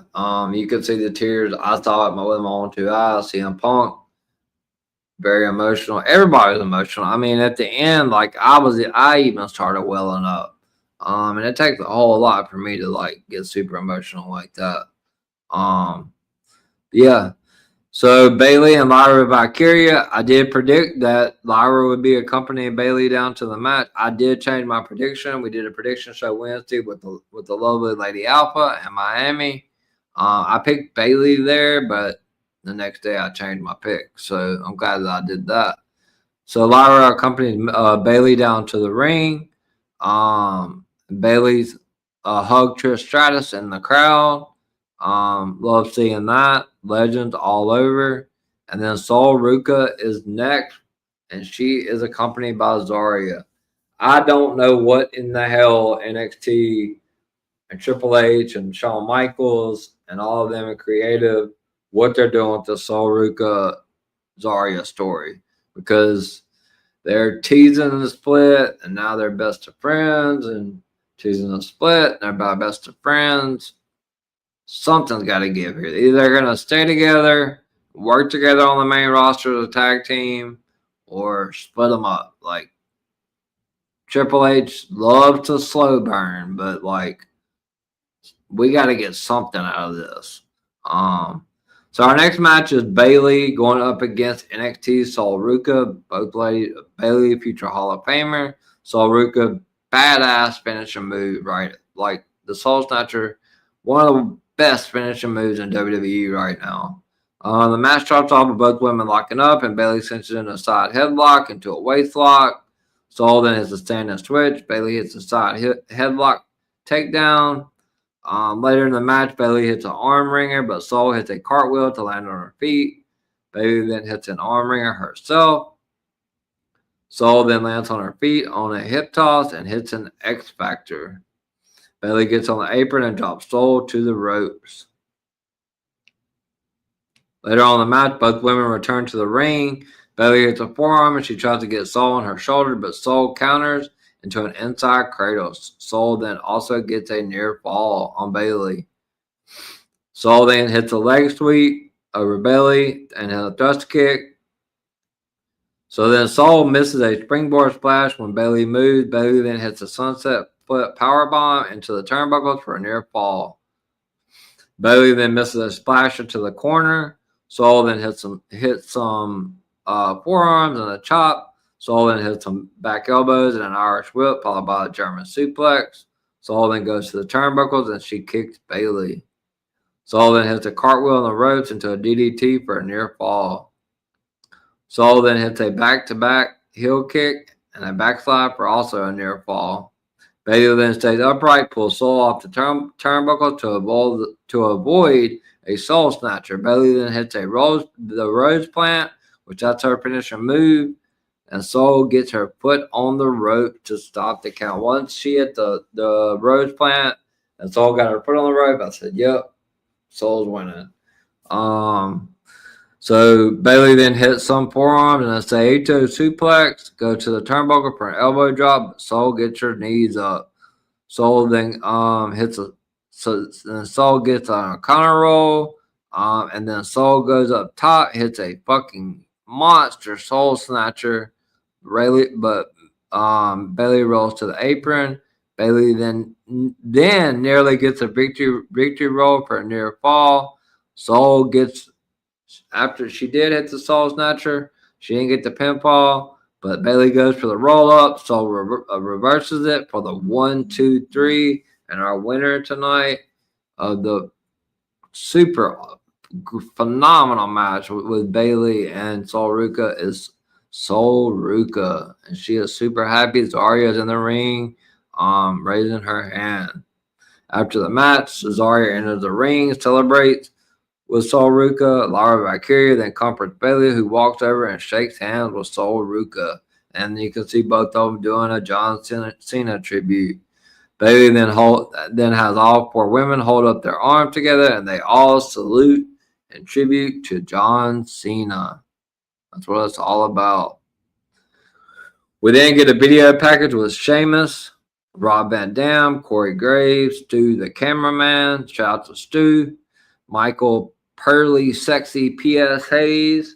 you can see the tears. I saw it with my own two eyes. CM Punk, very emotional. Everybody was emotional. I mean, at the end, like I even started welling up. And it takes a whole lot for me to like get super emotional like that. Yeah. So Bayley and Lyra Valkyria, I did predict that Lyra would be accompanying Bayley down to the match. I did change my prediction. We did a prediction show Wednesday with the lovely Lady Alpha in Miami. I picked Bayley there, but the next day I changed my pick. So I'm glad that I did that. So Lyra accompanied Bayley down to the ring. Bayley's hugged Trish Stratus in the crowd. Love seeing that. Legends all over. And then Sol Ruka is next, and she is accompanied by Zarya. I don't know what in the hell NXT and Triple H and Shawn Michaels and all of them are creative, what they're doing with the Sol Ruka Zarya story, because they're teasing the split and now they're best of friends, and teasing the split and they're about best of friends. Something's got to give here. Either they're going to stay together, work together on the main roster as a tag team, or split them up. Like, Triple H loves to slow burn, but, like, we got to get something out of this. So our next match is Bayley going up against NXT Sol Ruka. Both Bayley, future Hall of Famer. Sol Ruka, badass finishing move, right? Like, the Soul Snatcher, one of the best finishing moves in WWE right now. The match starts off with both women locking up, and Bayley cinches in a side headlock into a waist lock. Sol then hits a stand and switch. Bayley hits a side headlock takedown. Later in the match, Bayley hits an arm wringer, but Sol hits a cartwheel to land on her feet. Bayley then hits an arm wringer herself. Sol then lands on her feet on a hip toss and hits an X Factor. Bayley gets on the apron and drops Sol to the ropes. Later on in the match, both women return to the ring. Bayley hits a forearm and she tries to get Sol on her shoulder, but Sol counters into an inside cradle. Sol then also gets a near fall on Bayley. Sol then hits a leg sweep over Bayley and a thrust kick. So then Sol misses a springboard splash when Bayley moves. Bayley then hits a sunset flip powerbomb into the turnbuckles for a near fall. Bayley then misses a splash into the corner. Sol then hits some forearms and a chop. Sol then hits some back elbows and an Irish whip, followed by a German suplex. Sol then goes to the turnbuckles and she kicks Bayley. Sol then hits a cartwheel on the ropes into a DDT for a near fall. Sol then hits a back-to-back heel kick and a backslide for also a near fall. Bayley then stays upright, pulls Sol off the turnbuckle to avoid a Soul Snatcher. Bayley then hits the Rose Plant, which that's her finishing move, and Sol gets her foot on the rope to stop the count. Once she hit the Rose Plant and Sol got her foot on the rope, I said, yep, Sol's winning. So Bayley then hits some forearms and a Saito suplex, go to the turnbuckle for an elbow drop, but Sol gets her knees up. Sol then Sol gets on a counter roll, and then Sol goes up top, hits a fucking monster Soul Snatcher, but Bayley rolls to the apron. Bailey then nearly gets a victory roll for a near fall. Soul gets, after she did hit the Soul Snatcher, she didn't get the pinfall, but Bailey goes for the roll up. Soul reverses it for the 1, 2, 3, and our winner tonight of the super phenomenal match with Bailey and Sol Ruca is Sol Ruca, and she is super happy. Zarya's in the ring, raising her hand. After the match, Zarya enters the ring, celebrates with Sol Ruca. Laura Valkyria then comforts Bailey, who walks over and shakes hands with Sol Ruca. And you can see both of them doing a John Cena tribute. Bailey then has all 4 women hold up their arms together, and they all salute and tribute to John Cena. That's what it's all about. We then get a video package with Sheamus, Rob Van Dam, Corey Graves, Stu the cameraman, shout out to Stu, Michael Pearly, Sexy P.S. Hayes,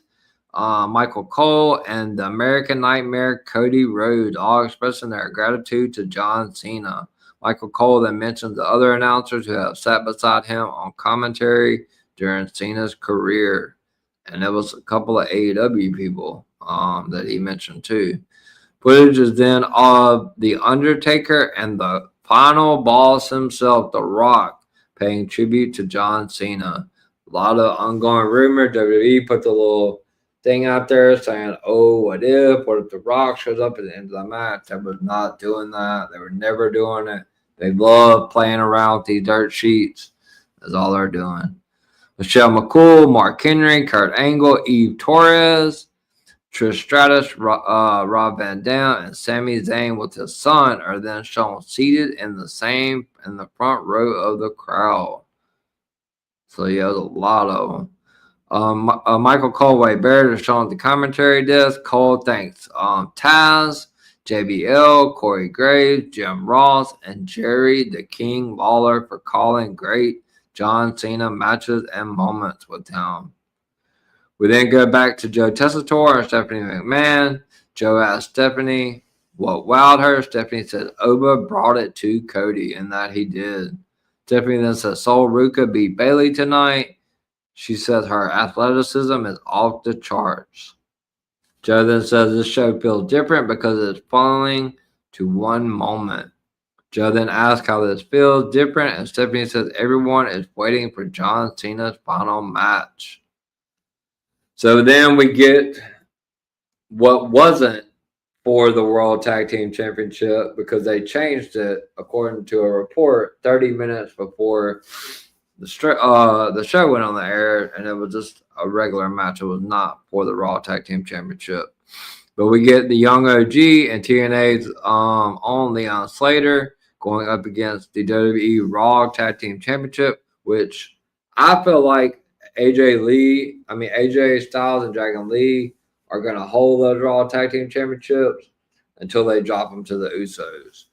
Michael Cole, and the American Nightmare Cody Rhodes, all expressing their gratitude to John Cena. Michael Cole then mentions the other announcers who have sat beside him on commentary during Cena's career. And there was a couple of AEW people that he mentioned too. Footage is then of The Undertaker and the final boss himself, The Rock, paying tribute to John Cena. A lot of ongoing rumor. WWE put the little thing out there saying, oh, what if The Rock shows up at the end of the match? They was not doing that. They were never doing it. They love playing around with these dirt sheets. That's all they're doing. Michelle McCool, Mark Henry, Kurt Angle, Eve Torres, Trish Stratus, Rob Van Dam, and Sami Zayn with his son are then shown seated in the front row of the crowd. So yeah, there's a lot of them. Michael Cole, Wade Barrett is shown at the commentary desk. Cole thanks Taz, JBL, Corey Graves, Jim Ross, and Jerry the King Lawler for calling great John Cena matches and moments with him. We then go back to Joe Tessitore and Stephanie McMahon. Joe asked Stephanie what wowed her. Stephanie said Oba brought it to Cody, and that he did. Stephanie then said Sol Ruca beat Bailey tonight. She says her athleticism is off the charts. Joe then says this show feels different because it's funneling to one moment. Joe then asks how this feels different, and Stephanie says everyone is waiting for John Cena's final match. So then we get what wasn't for the World Tag Team Championship because they changed it, according to a report, 30 minutes before the show went on the air, and it was just a regular match. It was not for the Raw Tag Team Championship. But we get the Young OG and TNA's own Leon Slater going up against the WWE Raw Tag Team Championship, which I feel like AJ Styles and Dragon Lee are going to hold those Raw Tag Team Championships until they drop them to the Usos.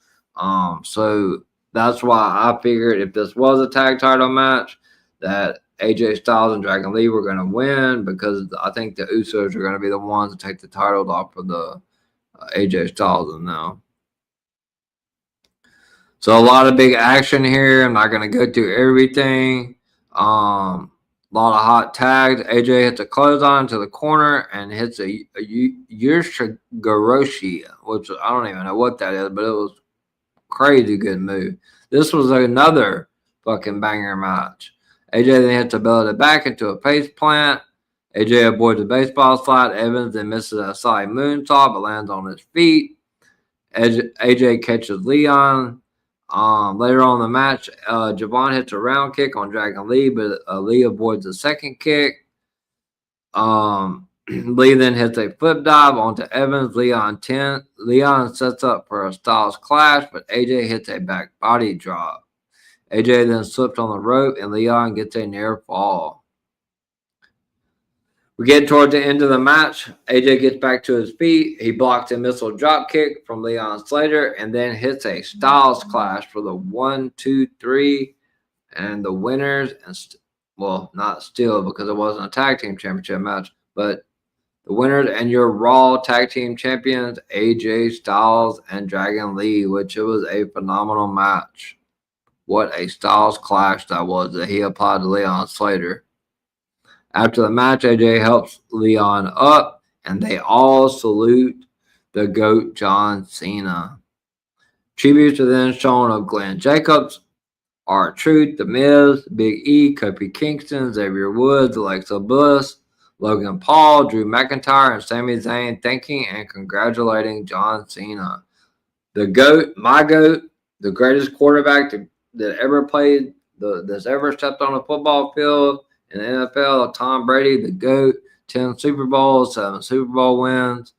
So that's why I figured if this was a tag title match, that AJ Styles and Dragon Lee were going to win, because I think the Usos are going to be the ones to take the titles off of the AJ Styles and them. So a lot of big action here. I'm not going to go through everything. A lot of hot tags. AJ hits a clothesline to the corner and hits a Yushigoroshi, which I don't even know what that is, but it was a crazy good move. This was another fucking banger match. AJ then hits a belly back into a face plant. AJ avoids a baseball slide. Evans then misses a side moonsault but lands on his feet. AJ catches Leon. Later on in the match, Javon hits a round kick on Dragon Lee, but Lee avoids a second kick. Lee then hits a flip dive onto Evans. Leon sets up for a Styles clash, but AJ hits a back body drop. AJ then slips on the rope, and Leon gets a near fall. We get toward the end of the match. AJ gets back to his feet. He blocks a missile drop kick from Leon Slater and then hits a Styles clash for the 1, 2, 3. And the winners, not still because it wasn't a tag team championship match, but The winners and your Raw Tag Team Champions, AJ Styles and Dragon Lee, which it was a phenomenal match. What a Styles clash that was that he applied to Leon Slater. After the match, AJ helps Leon up, and they all salute the GOAT John Cena. Tributes are then shown of Glenn Jacobs, R-Truth, The Miz, Big E, Kofi Kingston, Xavier Woods, Alexa Bliss, Logan Paul, Drew McIntyre, and Sami Zayn thanking and congratulating John Cena. The GOAT, my GOAT, the greatest quarterback that ever played, that's ever stepped on a football field in the NFL, Tom Brady, the GOAT, 10 Super Bowls, 7 Super Bowl wins.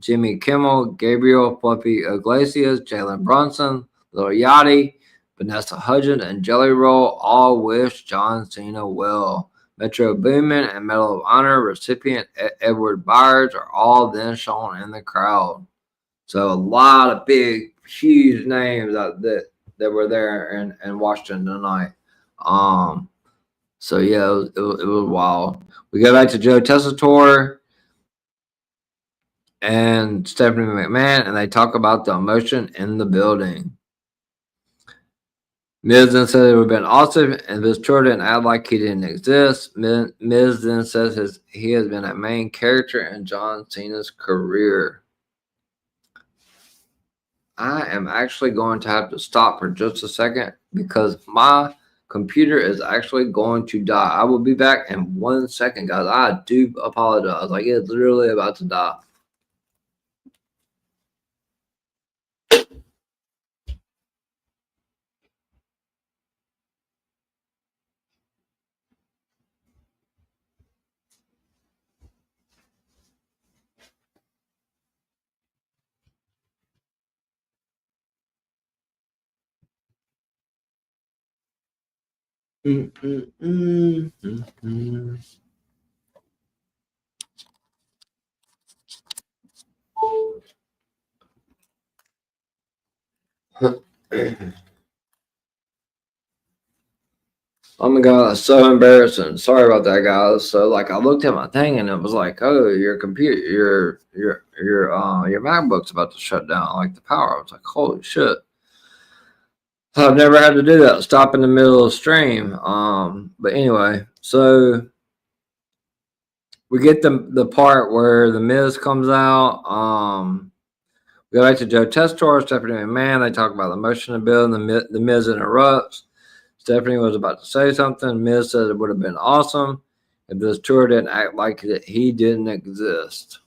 Jimmy Kimmel, Gabriel Fluffy Iglesias, Jalen Brunson, Lil Yachty, Vanessa Hudgens, and Jelly Roll all wish John Cena well. Metro Boomin and Medal of Honor recipient Edward Byers are all then shown in the crowd. So a lot of big, huge names that were there in Washington tonight. So yeah, it was wild. We go back to Joe Tessitore and Stephanie McMahon, and they talk about the emotion in the building. Miz then said it would have been awesome if this tour didn't act like he didn't exist. Miz then says he has been a main character in John Cena's career. I am actually going to have to stop for just a second because my computer is actually going to die. I will be back in 1 second, guys. I do apologize. Like, it's literally about to die. Oh my god, that's so embarrassing. Sorry about that, guys. So like I looked at my thing and it was like, oh, your computer, your MacBook's about to shut down, like the power. I was like, holy shit. I've never had to do that. Stop in the middle of the stream. But anyway, so we get the part where the Miz comes out. We go back to Joe Tessitore, Stephanie McMahon. They talk about the emotion of the building. The Miz interrupts. Stephanie was about to say something. Miz said it would have been awesome if this tour didn't act like he didn't exist.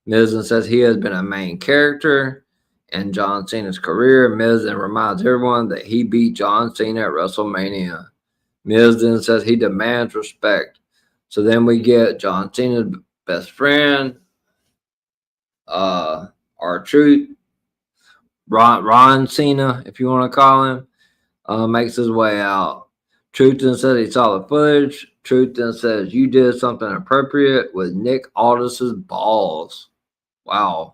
Miz then says he has been a main character in John Cena's career. Miz then reminds everyone that he beat John Cena at WrestleMania. Miz then says he demands respect. So then we get John Cena's best friend, R-Truth, Ron Cena, if you want to call him. Makes his way out. Truth then says he saw the footage. Truth then says you did something appropriate with Nick Aldis's balls. Wow.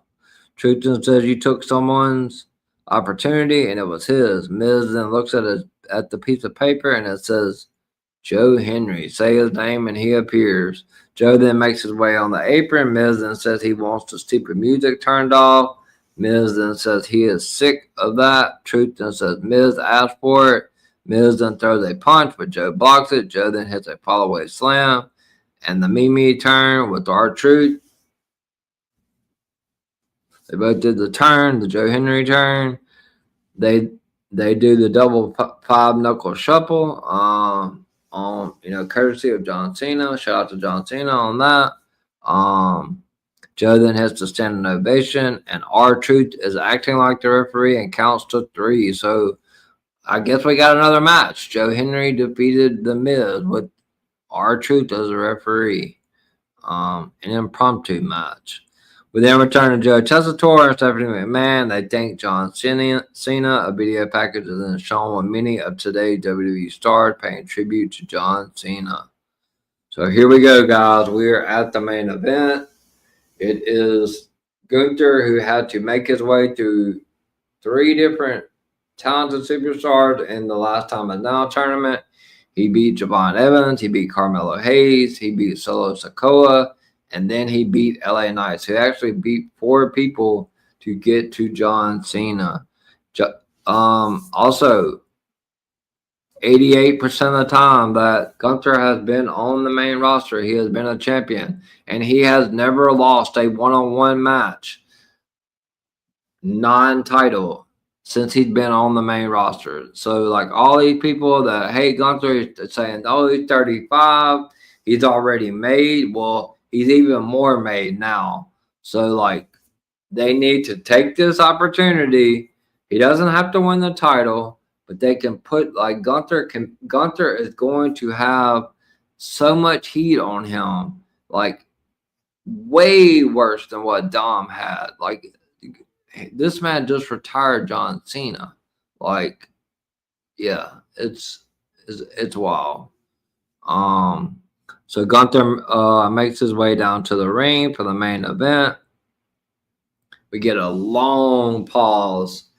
Truth then says you took someone's opportunity and it was his. Miz then looks at the piece of paper and it says Joe Henry. Say his name and he appears. Joe then makes his way on the apron. Miz then says he wants the stupid music turned off. Miz then says he is sick of that. Truth then says Miz asked for it. Miz then throws a punch, but Joe blocks it. Joe then hits a follow-away slam. And the Mimi turn with R-Truth. They both did the turn, the Joe Henry turn. They do the double five knuckle shuffle on courtesy of John Cena. Shout out to John Cena on that. Joe then hits the standing ovation, and R-Truth is acting like the referee and counts to 3. So I guess we got another match. Joe Henry defeated The Miz with R-Truth as a referee. An impromptu match. We then return to Joe Tessitore and Stephanie McMahon. They thank John Cena. A video package is then shown with many of today's WWE stars paying tribute to John Cena. So here we go, guys. We are at the main event. It is Gunther who had to make his way through 3 different talented superstars in the Last Time Is Now tournament. He beat Javon Evans. He beat Carmelo Hayes. He beat Solo Sikoa. And then he beat LA Knight. So he actually beat 4 people to get to John Cena. Also, 88% of the time that Gunther has been on the main roster, he has been a champion. And he has never lost a one-on-one match, non-title, since he's been on the main roster. So, like, all these people that hate Gunther saying, oh, he's 35, he's already made. Well, he's even more made now. So, like, they need to take this opportunity. He doesn't have to win the title, but they can put, like, Gunther is going to have so much heat on him, like, way worse than what Dom had. Like, this man just retired John Cena. Like, yeah, it's wild. So Gunther makes his way down to the ring for the main event. We get a long pause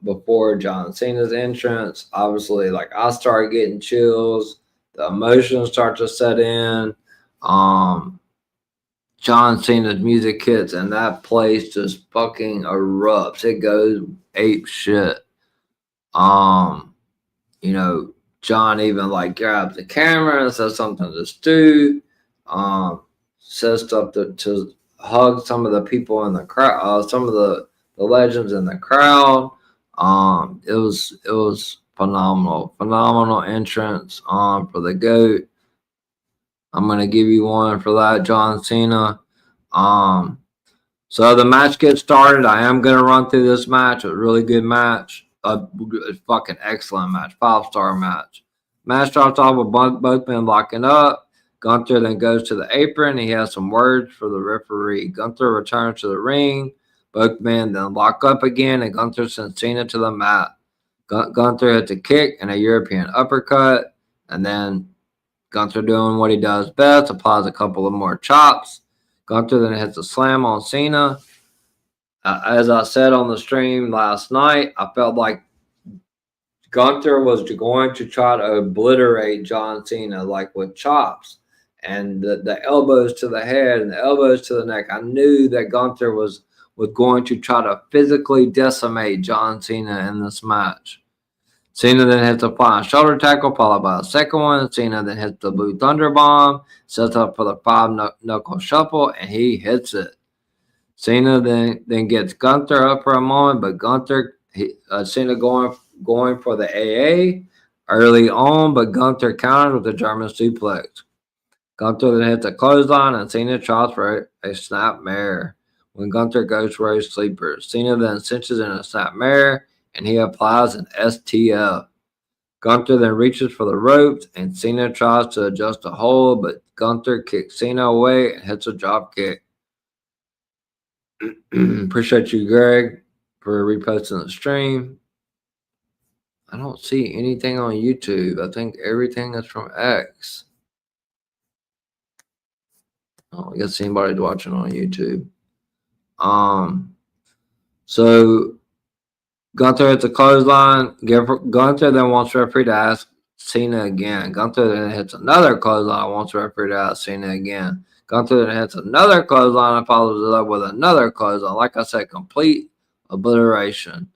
before John Cena's entrance. Obviously, like, I start getting chills. The emotions start to set in. John Cena's music hits, and that place just fucking erupts. It goes ape shit. You know, John even, like, grabs the camera and says something to Stu. Says stuff to hug some of the people in the crowd, some of the legends in the crowd. It was phenomenal entrance for the GOAT. I'm gonna give you one for that, John Cena. So the match gets started. I am gonna run through this match. A really good match. A fucking excellent match. 5-star match. Match starts off with both men locking up. Gunther then goes to the apron. He has some words for the referee. Gunther returns to the ring. Both men then lock up again, and Gunther sends Cena to the mat. Gunther hits a kick and a European uppercut, and then Gunther, doing what he does best, applies a couple of more chops. Gunther then hits a slam on Cena. As I said on the stream last night, I felt like Gunther was going to try to obliterate John Cena, like, with chops and the elbows to the head and the elbows to the neck. I knew that Gunther was going to try to physically decimate John Cena in this match. Cena then hits a flying shoulder tackle, followed by a second one. Cena then hits the Blue Thunder Bomb, sets up for the 5-knuckle shuffle, and he hits it. Cena then gets Gunther up for a moment, but Cena going for the AA early on, but Gunther counters with the German suplex. Gunther then hits a clothesline, and Cena tries for a snapmare. When Gunther goes for a sleeper, Cena then cinches in a snapmare, and he applies an STF. Gunther then reaches for the ropes, and Cena tries to adjust a hold, but Gunther kicks Cena away and hits a drop kick. Appreciate you, Greg, for reposting the stream. I don't see anything on YouTube. I think everything is from X. Oh, I guess anybody's watching on YouTube. So Gunther hits a clothesline. Gunther then wants referee to ask Cena again. Gunther then hits another clothesline. Wants referee to ask Cena again. Gunther then hits another clothesline and follows it up with another clothesline. Like I said, complete obliteration.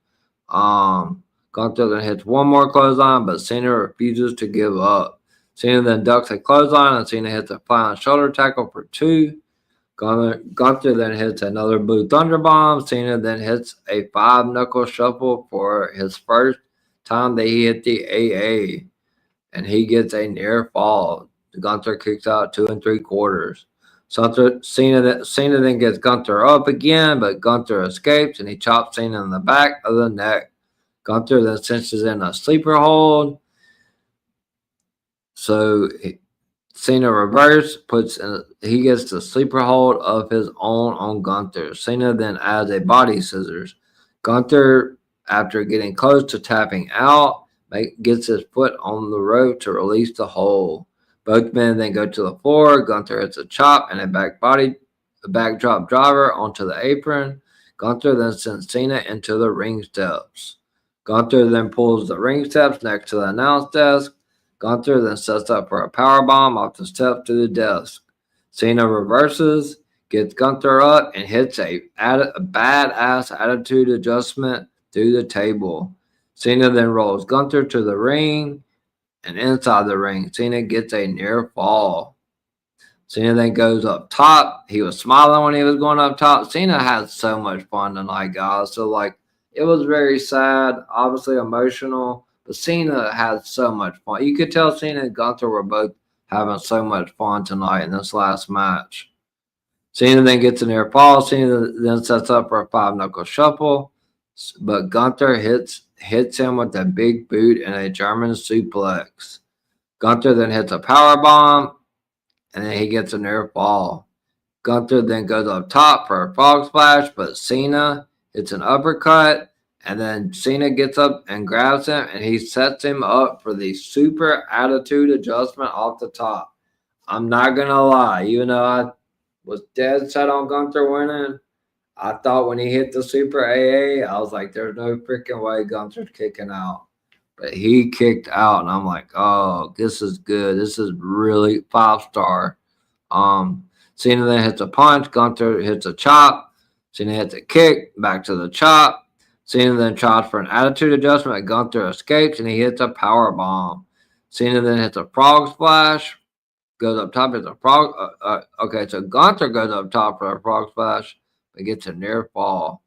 Gunther then hits one more clothesline, but Cena refuses to give up. Cena then ducks a clothesline, and Cena hits a flying shoulder tackle for 2. Gunther then hits another Blue Thunder Bomb. Cena then hits a 5-knuckle shuffle for his first time that he hit the AA, and he gets a near fall. Gunther kicks out 2 3/4. Cena then gets Gunther up again, but Gunther escapes, and he chops Cena in the back of the neck. Gunther then cinches in a sleeper hold. So Cena reverse he gets the sleeper hold of his own on Gunther. Cena then adds a body scissors. Gunther, after getting close to tapping out, gets his foot on the rope to release the hold. Both men then go to the floor. Gunther hits a chop and a backdrop driver onto the apron. Gunther then sends Cena into the ring steps. Gunther then pulls the ring steps next to the announce desk. Gunther then sets up for a powerbomb off the steps to the desk. Cena reverses, gets Gunther up, and hits a badass attitude adjustment through the table. Cena then rolls Gunther to the ring, and inside the ring, Cena gets a near fall. Cena then goes up top. He was smiling when he was going up top. Cena had so much fun tonight, guys. So, like, it was very sad, obviously emotional, but Cena had so much fun. You could tell Cena and Gunther were both having so much fun tonight in this last match. Cena then gets a near fall. Cena then sets up for a 5-knuckle shuffle, but Gunther hits him with a big boot and a German suplex. Gunther then hits a power bomb, and then he gets a near fall. Gunther then goes up top for a frog splash, but Cena hits an uppercut, and then Cena gets up and grabs him, and he sets him up for the super attitude adjustment off the top. I'm not going to lie, even though I was dead set on Gunther winning, I thought when he hit the super AA, I was like, there's no freaking way Gunther's kicking out. But he kicked out, and I'm like, oh, this is good. This is really 5-star. Cena then hits a punch. Gunther hits a chop. Cena hits a kick. Back to the chop. Cena then tries for an attitude adjustment. Gunther escapes, and he hits a power bomb. Cena then hits a frog splash. Goes up top, hits a frog. Okay, so Gunther goes up top for a frog splash, but gets a near fall.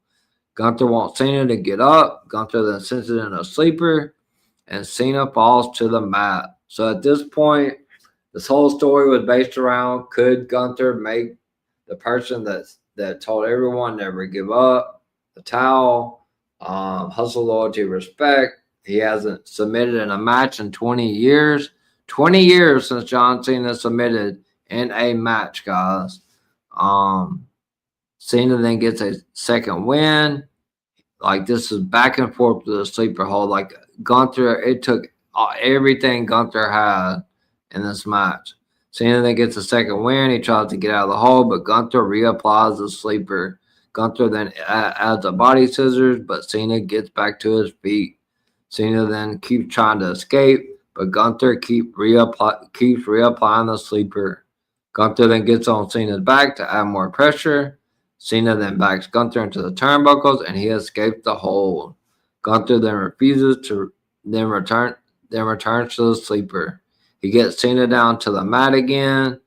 Gunther wants Cena to get up. Gunther then sends it in a sleeper, and Cena falls to the mat. So at this point, this whole story was based around, could Gunther make the person that told everyone never give up, the towel, hustle, loyalty, respect. He hasn't submitted in a match in 20 years. 20 years since John Cena submitted in a match, guys. Cena then gets a second win. Like, this is back and forth to the sleeper hold. Like, Gunther, it took everything Gunther had in this match. Cena then gets a second win. He tries to get out of the hole, but Gunther reapplies the sleeper. Gunther then adds a body scissors, but Cena gets back to his feet. Cena then keeps trying to escape, but Gunther keeps reapplying the sleeper. Gunther then gets on Cena's back to add more pressure. Cena then backs Gunther into the turnbuckles, and he escapes the hold. Gunther then refuses to returns to the sleeper. He gets Cena down to the mat again,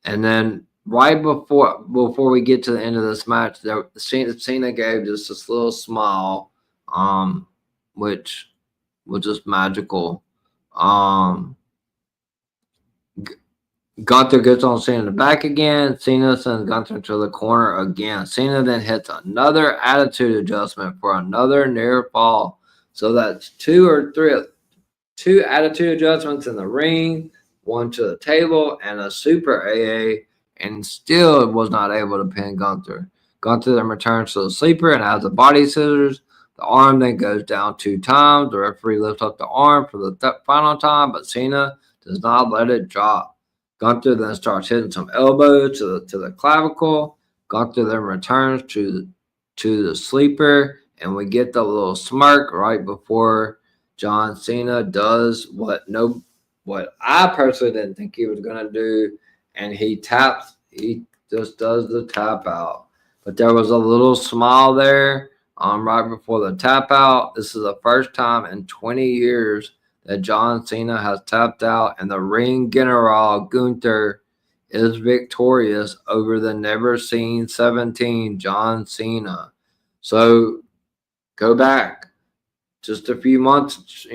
and then right before we get to the end of this match, Cena gave just this little smile, which was just magical. Gunther gets on Cena in the back again. Cena sends Gunther to the corner again. Cena then hits another attitude adjustment for another near fall. So that's two attitude adjustments in the ring, one to the table, and a super AA, and still was not able to pin Gunther. Gunther then returns to the sleeper and adds the body scissors. The arm then goes down 2 times. The referee lifts up the arm for the final time, but Cena does not let it drop. Gunther then starts hitting some elbows to the clavicle. Gunther then returns to the sleeper, and we get the little smirk right before John Cena does what I personally didn't think he was going to do, and he just does the tap out. But there was a little smile there right before the tap out. This is the first time in 20 years that John Cena has tapped out, and the ring general Gunther is victorious over the never seen 17 John Cena. So go back just a few months,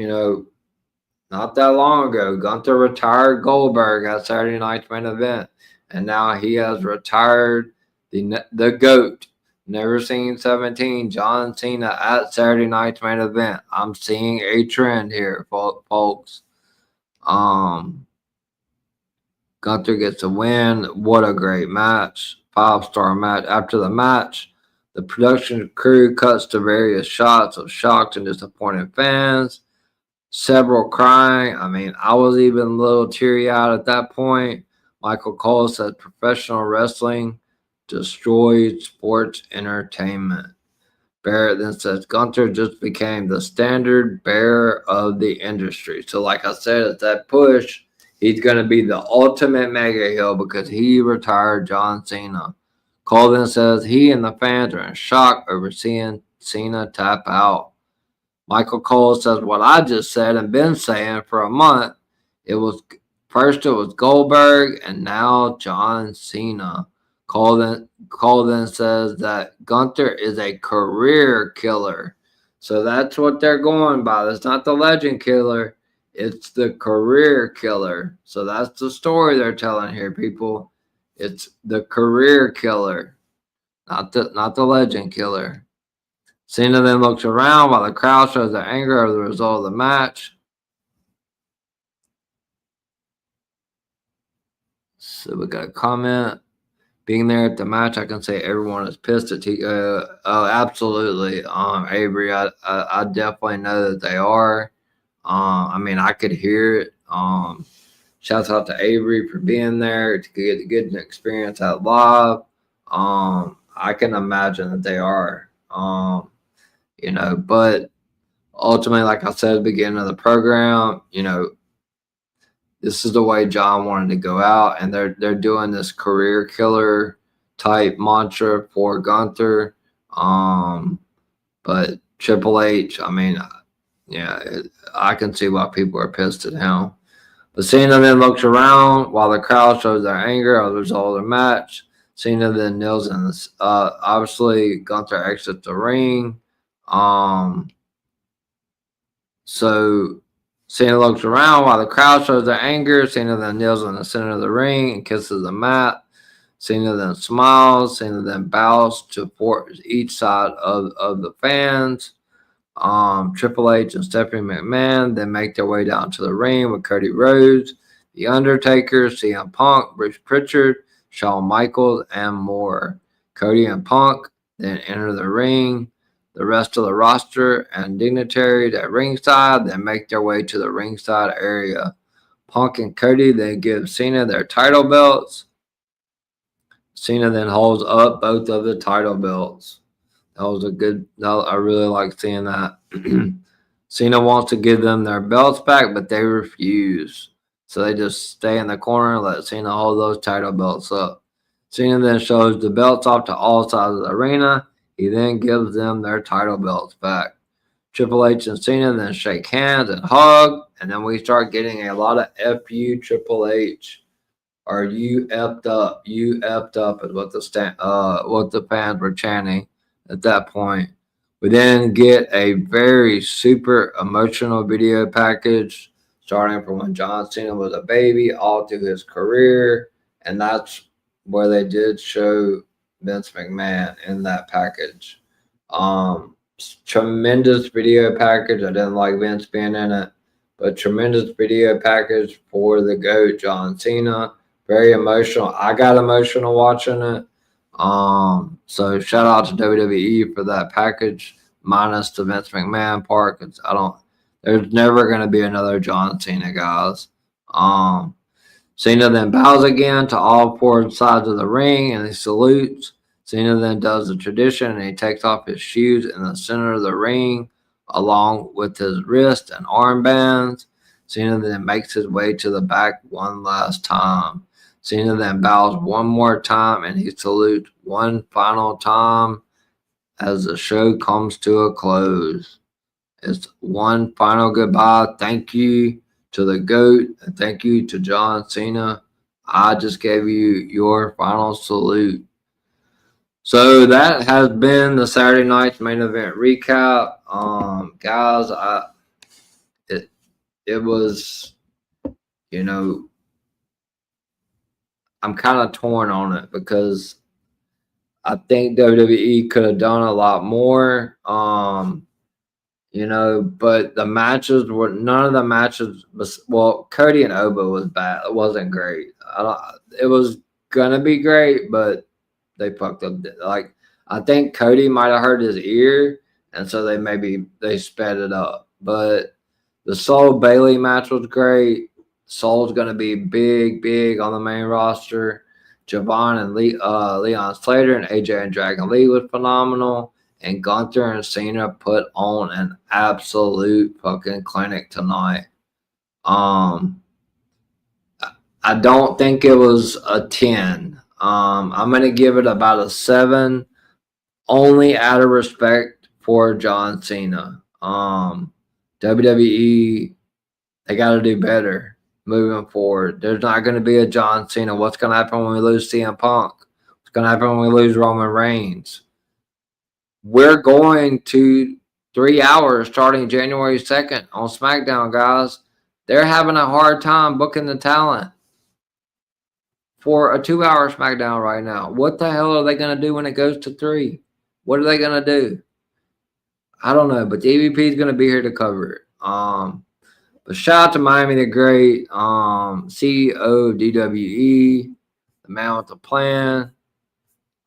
not that long ago, Gunther retired Goldberg at Saturday Night's Main Event, and now he has retired the GOAT, never seen 17 John Cena at Saturday Night's Main Event. I'm seeing a trend here, folks. Gunther gets a win. What a great match. 5-star match. After the match, the production crew cuts to various shots of shocked and disappointed fans, several crying. I mean, I was even a little teary-eyed at that point. Michael Cole said professional wrestling destroyed sports entertainment. Barrett then says Gunther just became the standard bearer of the industry. So, like I said, it's that push. He's going to be the ultimate mega heel because he retired John Cena. Cole then says he and the fans are in shock over seeing Cena tap out. Michael Cole says what I just said and been saying for a month. It was first it was Goldberg and now John Cena. Cole then says that Gunther is a career killer. So that's what they're going by. It's not the legend killer. It's the career killer. So that's the story they're telling here, people. It's the career killer, not the legend killer. Cena then looks around while the crowd shows their anger over the result of the match. So we got a comment. Being there at the match, I can say everyone is pissed at oh, absolutely. Avery, I definitely know that they are. I mean, I could hear it. Shouts out to Avery for being there to get an experience out live. I can imagine that they are. But ultimately, like I said at the beginning of the program, this is the way John wanted to go out, and they're doing this career killer type mantra for Gunther. But Triple H, I mean, yeah, I can see why people are pissed at him. But Cena then looks around while the crowd shows their anger as a result of the match. Cena then kneels in this. Obviously, Gunther exits the ring. So Cena looks around while the crowd shows their anger. Cena then kneels in the center of the ring and kisses the mat. Cena then smiles. Cena then bows to each side of the fans. Triple H and Stephanie McMahon then make their way down to the ring with Cody Rhodes, The Undertaker, CM Punk, Bruce Pritchard, Shawn Michaels, and more. Cody and Punk then enter the ring. The rest of the roster and dignitaries at ringside then make their way to the ringside area. Punk and Cody then give Cena their title belts. Cena then holds up both of the title belts. That was I really like seeing that. Cena wants to give them their belts back, but they refuse. So they just stay in the corner and let Cena hold those title belts up. Cena then shows the belts off to all sides of the arena. He then gives them their title belts back. Triple H and Cena then shake hands and hug, and then we start getting a lot of F you, Triple H. Or you effed up. You effed up is what the fans were chanting at that point. We then get a very super emotional video package starting from when John Cena was a baby all through his career, and that's where they did show Vince McMahon in that package. Tremendous video package. I didn't like Vince being in it, but tremendous video package for the GOAT, John Cena. Very emotional. I got emotional watching it. So shout out to WWE for that package, minus the Vince McMahon part, because there's never going to be another John Cena, guys. Cena then bows again to all four sides of the ring and he salutes. Cena then does the tradition and he takes off his shoes in the center of the ring along with his wrist and armbands. Cena then makes his way to the back one last time. Cena then bows one more time and he salutes one final time as the show comes to a close. It's one final goodbye. Thank you to the GOAT and thank you to John Cena. I just gave you your final salute. So that has been the Saturday night's main event recap. Guys, it was, I'm kind of torn on it because I think WWE could have done a lot more. But the matches none of the matches well, Cody and Oba was bad. It wasn't great. It was gonna be great, but they fucked up. Like, I think Cody might have hurt his ear, and so they sped it up. But the Soul Bailey match was great. Soul's gonna be big on the main roster. Javon and Leon Slater and AJ and Dragon Lee was phenomenal. And Gunther and Cena put on an absolute fucking clinic tonight. I don't think it was a 10. I'm going to give it about a 7, only out of respect for John Cena. WWE, they got to do better moving forward. There's not going to be a John Cena. What's going to happen when we lose CM Punk? What's going to happen when we lose Roman Reigns? We're going to 3 hours starting January 2nd on SmackDown, guys. They're having a hard time booking the talent for a 2-hour SmackDown right now. What the hell are they going to do when it goes to 3? What are they going to do? I don't know, but the EVP is going to be here to cover it. But shout out to Miami the Great, CEO of DWE, the man with the plan.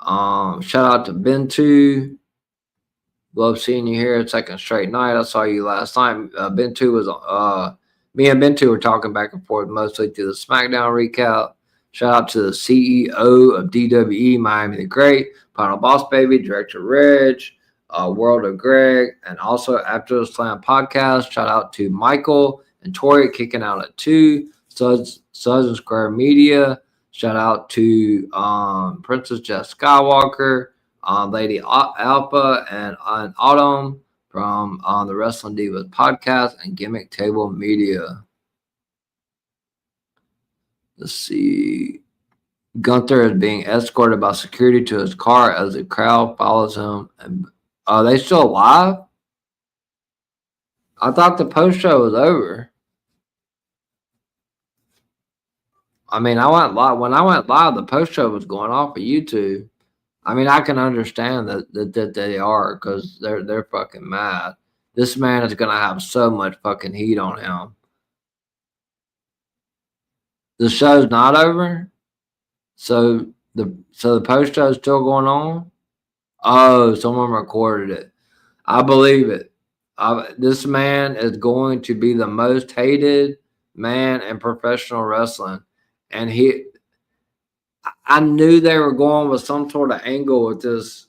Shout out to Bentu. Love seeing you here. Second straight night. I saw you last time. Bentu was me and Bentu were talking back and forth mostly through the SmackDown recap. Shout out to the CEO of DWE, Miami the Great, Final Boss Baby, Director Reg, World of Greg, and also After the Slam podcast. Shout out to Michael and Tori kicking out at 2, Suds and Square Media. Shout out to Princess Jess Skywalker, Lady Alpha, and Autumn from the Wrestling Divas podcast and Gimmick Table Media. Let's see. Gunther is being escorted by security to his car as the crowd follows him. And are they still alive? I thought the post show was over. I mean, I went live. When I went live, the post show was going off of YouTube. I mean, I can understand that they are because they're fucking mad. This man is gonna have so much fucking heat on him. The show's not over, so the post show is still going on. Oh, someone recorded it. I believe it. This man is going to be the most hated man in professional wrestling, and I knew they were going with some sort of angle with this.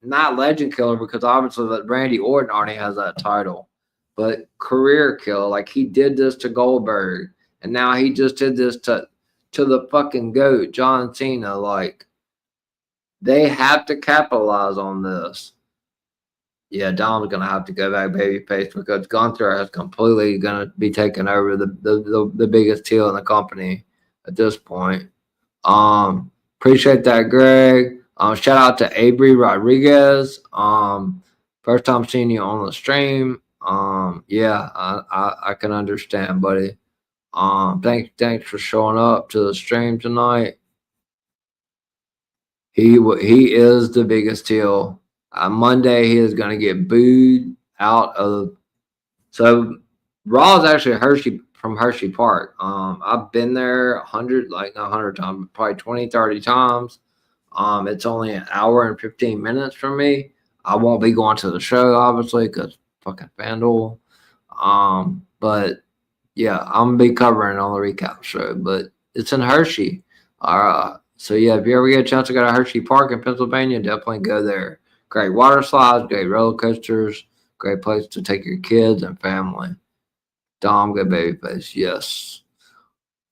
Not legend killer, because obviously that Randy Orton already has that title, but career killer. Like, he did this to Goldberg, and now he just did this to the fucking GOAT, John Cena. Like, they have to capitalize on this. Yeah, Dom's gonna have to go back babyface because Gunther is completely gonna be taking over the biggest heel in the company at this point. Appreciate that, Greg. Shout out to Avery Rodriguez. First time seeing you on the stream. Yeah, I can understand, buddy. Thanks for showing up to the stream tonight. He is the biggest heel. Monday he is going to get booed out of. So Raw is actually Hershey Park. I've been there 100 times, probably 20, 30 times. It's only an hour and 15 minutes from me. I won't be going to the show, obviously, because fucking FanDuel. But yeah, I'm gonna be covering on the recap show. But it's in Hershey. So yeah, if you ever get a chance to go to Hershey Park in Pennsylvania, definitely go there. Great water slides, great roller coasters, great place to take your kids and family. Dom, good babyface, yes.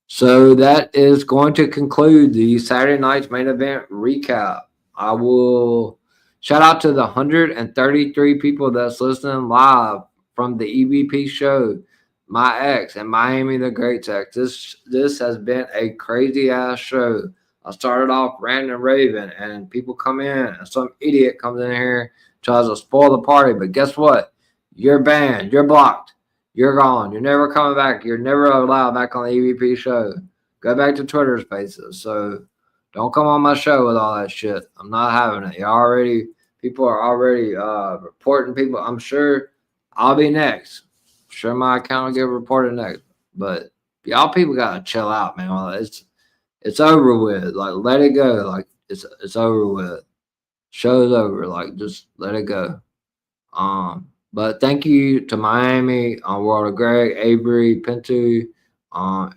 So that is going to conclude the Saturday night's main event recap. I will shout out to the 133 people that's listening live from the EVP show, my ex, and Miami the Great Ex. This has been a crazy ass show. I started off ranting and raving, and people come in, and some idiot comes in here, tries to spoil the party. But guess what? You're banned. You're blocked. You're gone. You're never coming back. You're never allowed back on the EVP show. Go back to Twitter Spaces. So don't come on my show with all that shit. I'm not having it. People are already reporting people. I'm sure I'll be next. I'm sure my account will get reported next. But y'all people gotta chill out, man. It's over with. Like, let it go. Like, it's over with. Show's over. Like, just let it go. But thank you to Miami, World of Greg, Avery, Pintu,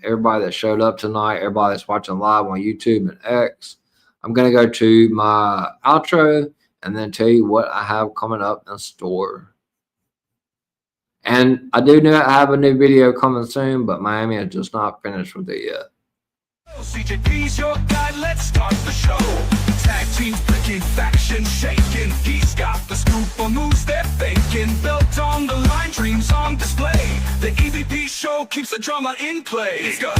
everybody that showed up tonight, everybody that's watching live on YouTube and X. I'm gonna go to my outro, and then tell you what I have coming up in store. And I do know I have a new video coming soon, but Miami is just not finished with it yet. CJP's your guide, let's start the show. Tag teams breaking, factions shaking. He's got the scoop on moves they're faking. Built on the line, dreams on display. The EVP show keeps the drama in play. Let's go,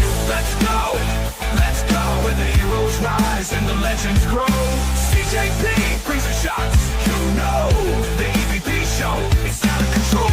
where the heroes rise and the legends grow. CJP brings the shots, you know. The EVP show, it's out of control.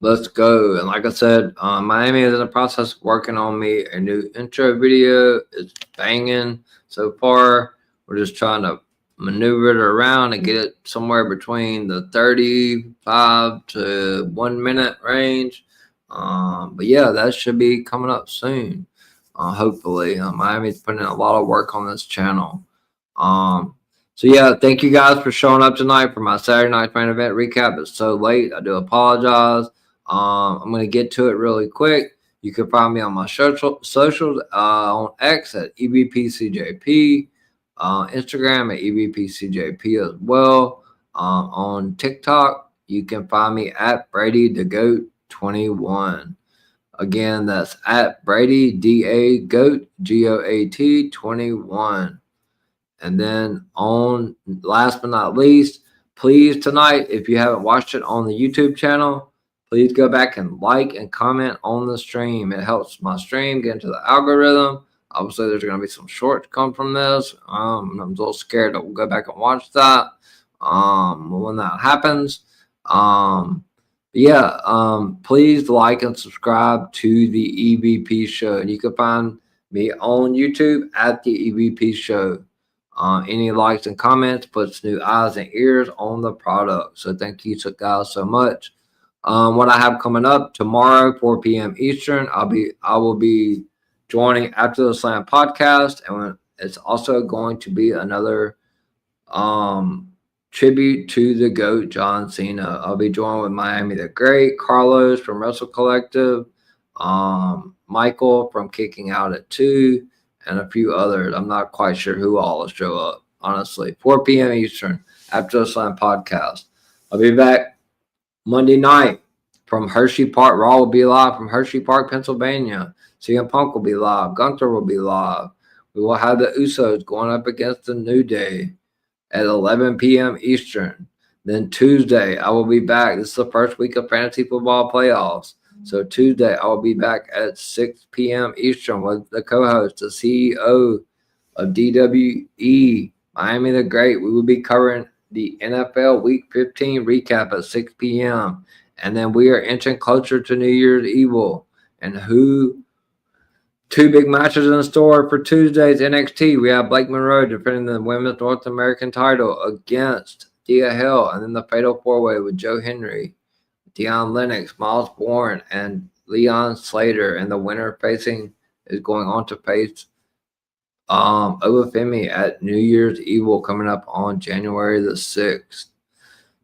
Let's go. And like I said, Miami is in the process of working on me a new intro video. It's banging so far. We're just trying to maneuver it around and get it somewhere between the 35 to 1 minute range. But yeah, that should be coming up soon. Hopefully, Miami's putting in a lot of work on this channel. So yeah, thank you guys for showing up tonight for my Saturday night main event recap. It's so late. I do apologize. I'm going to get to it really quick. You can find me on my socials on X at EVPCJP, Instagram at EVPCJP as well. On TikTok, you can find me at Brady the Goat 21. Again, that's at Brady DA Goat GOAT 21. And then on last but not least, please tonight, if you haven't watched it on the YouTube channel, please go back and like and comment on the stream. It helps my stream get into the algorithm. Obviously, there's going to be some shorts come from this. I'm a little scared to go back and watch that when that happens. Please like and subscribe to the EVP show. And you can find me on YouTube at the EVP show. Any likes and comments puts new eyes and ears on the product. So thank you guys so much. What I have coming up tomorrow, 4 p.m. Eastern, I will be joining After the Slam podcast, and it's also going to be another tribute to the GOAT John Cena. I'll be joined with Miami the Great, Carlos from Wrestle Collective, Michael from Kicking Out at 2, and a few others. I'm not quite sure who all will show up, honestly. 4 p.m. Eastern, After the Slam podcast. I'll be back Monday night from Hershey Park. Raw will be live from Hershey Park, Pennsylvania. CM Punk will be live. Gunther will be live. We will have the Usos going up against the New Day at 11 p.m. Eastern. Then Tuesday, I will be back. This is the first week of fantasy football playoffs. So Tuesday, I will be back at 6 p.m. Eastern with the co-host, the CEO of DWE, Miami the Great. We will be covering the NFL Week 15 recap at 6 p.m. And then we are inching closer to New Year's Evil. And two big matches in store for Tuesday's NXT. We have Blake Monroe defending the Women's North American title against Thea Hill. And then the Fatal 4-Way with Joe Henry, Deion Lennox, Miles Bourne, and Leon Slater. And the winner is going on to face Obafemi at New Year's Evil coming up on January the 6th.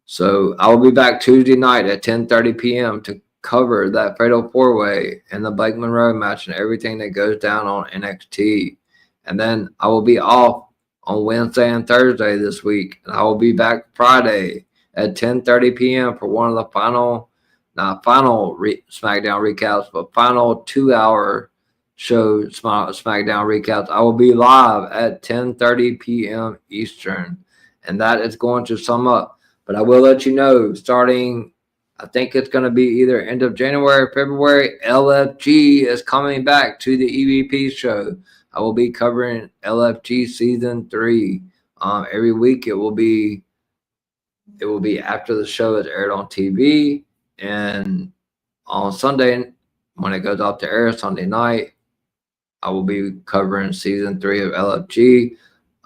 So I will be back Tuesday night at 10:30 p.m. to cover that Fatal 4-Way and the Blake Monroe match and everything that goes down on NXT. And then I will be off on Wednesday and Thursday this week. And I will be back Friday at 10:30 p.m. for one of the final SmackDown recaps, but final 2-hour show SmackDown recaps. I will be live at 10:30 p.m. Eastern, and that is going to sum up. But I will let you know, starting, I think it's going to be either end of January or February, LFG is coming back to the EVP show. I will be covering LFG Season 3. Every week it will be after the show is aired on TV, and on Sunday, when it goes off to air Sunday night, I will be covering Season 3 of LFG.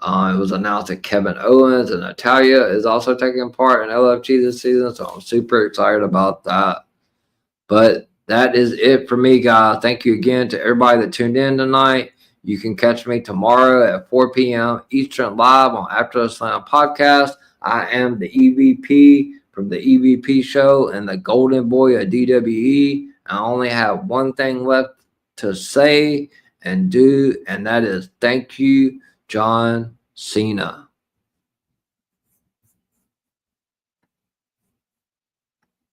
It was announced that Kevin Owens and Natalya is also taking part in LFG this season, so I'm super excited about that. But that is it for me, guys. Thank you again to everybody that tuned in tonight. You can catch me tomorrow at 4 p.m. Eastern live on After the Slam podcast. I am the EVP from the EVP show and the golden boy of DWE. I only have one thing left to say and do, and that is thank you, John Cena.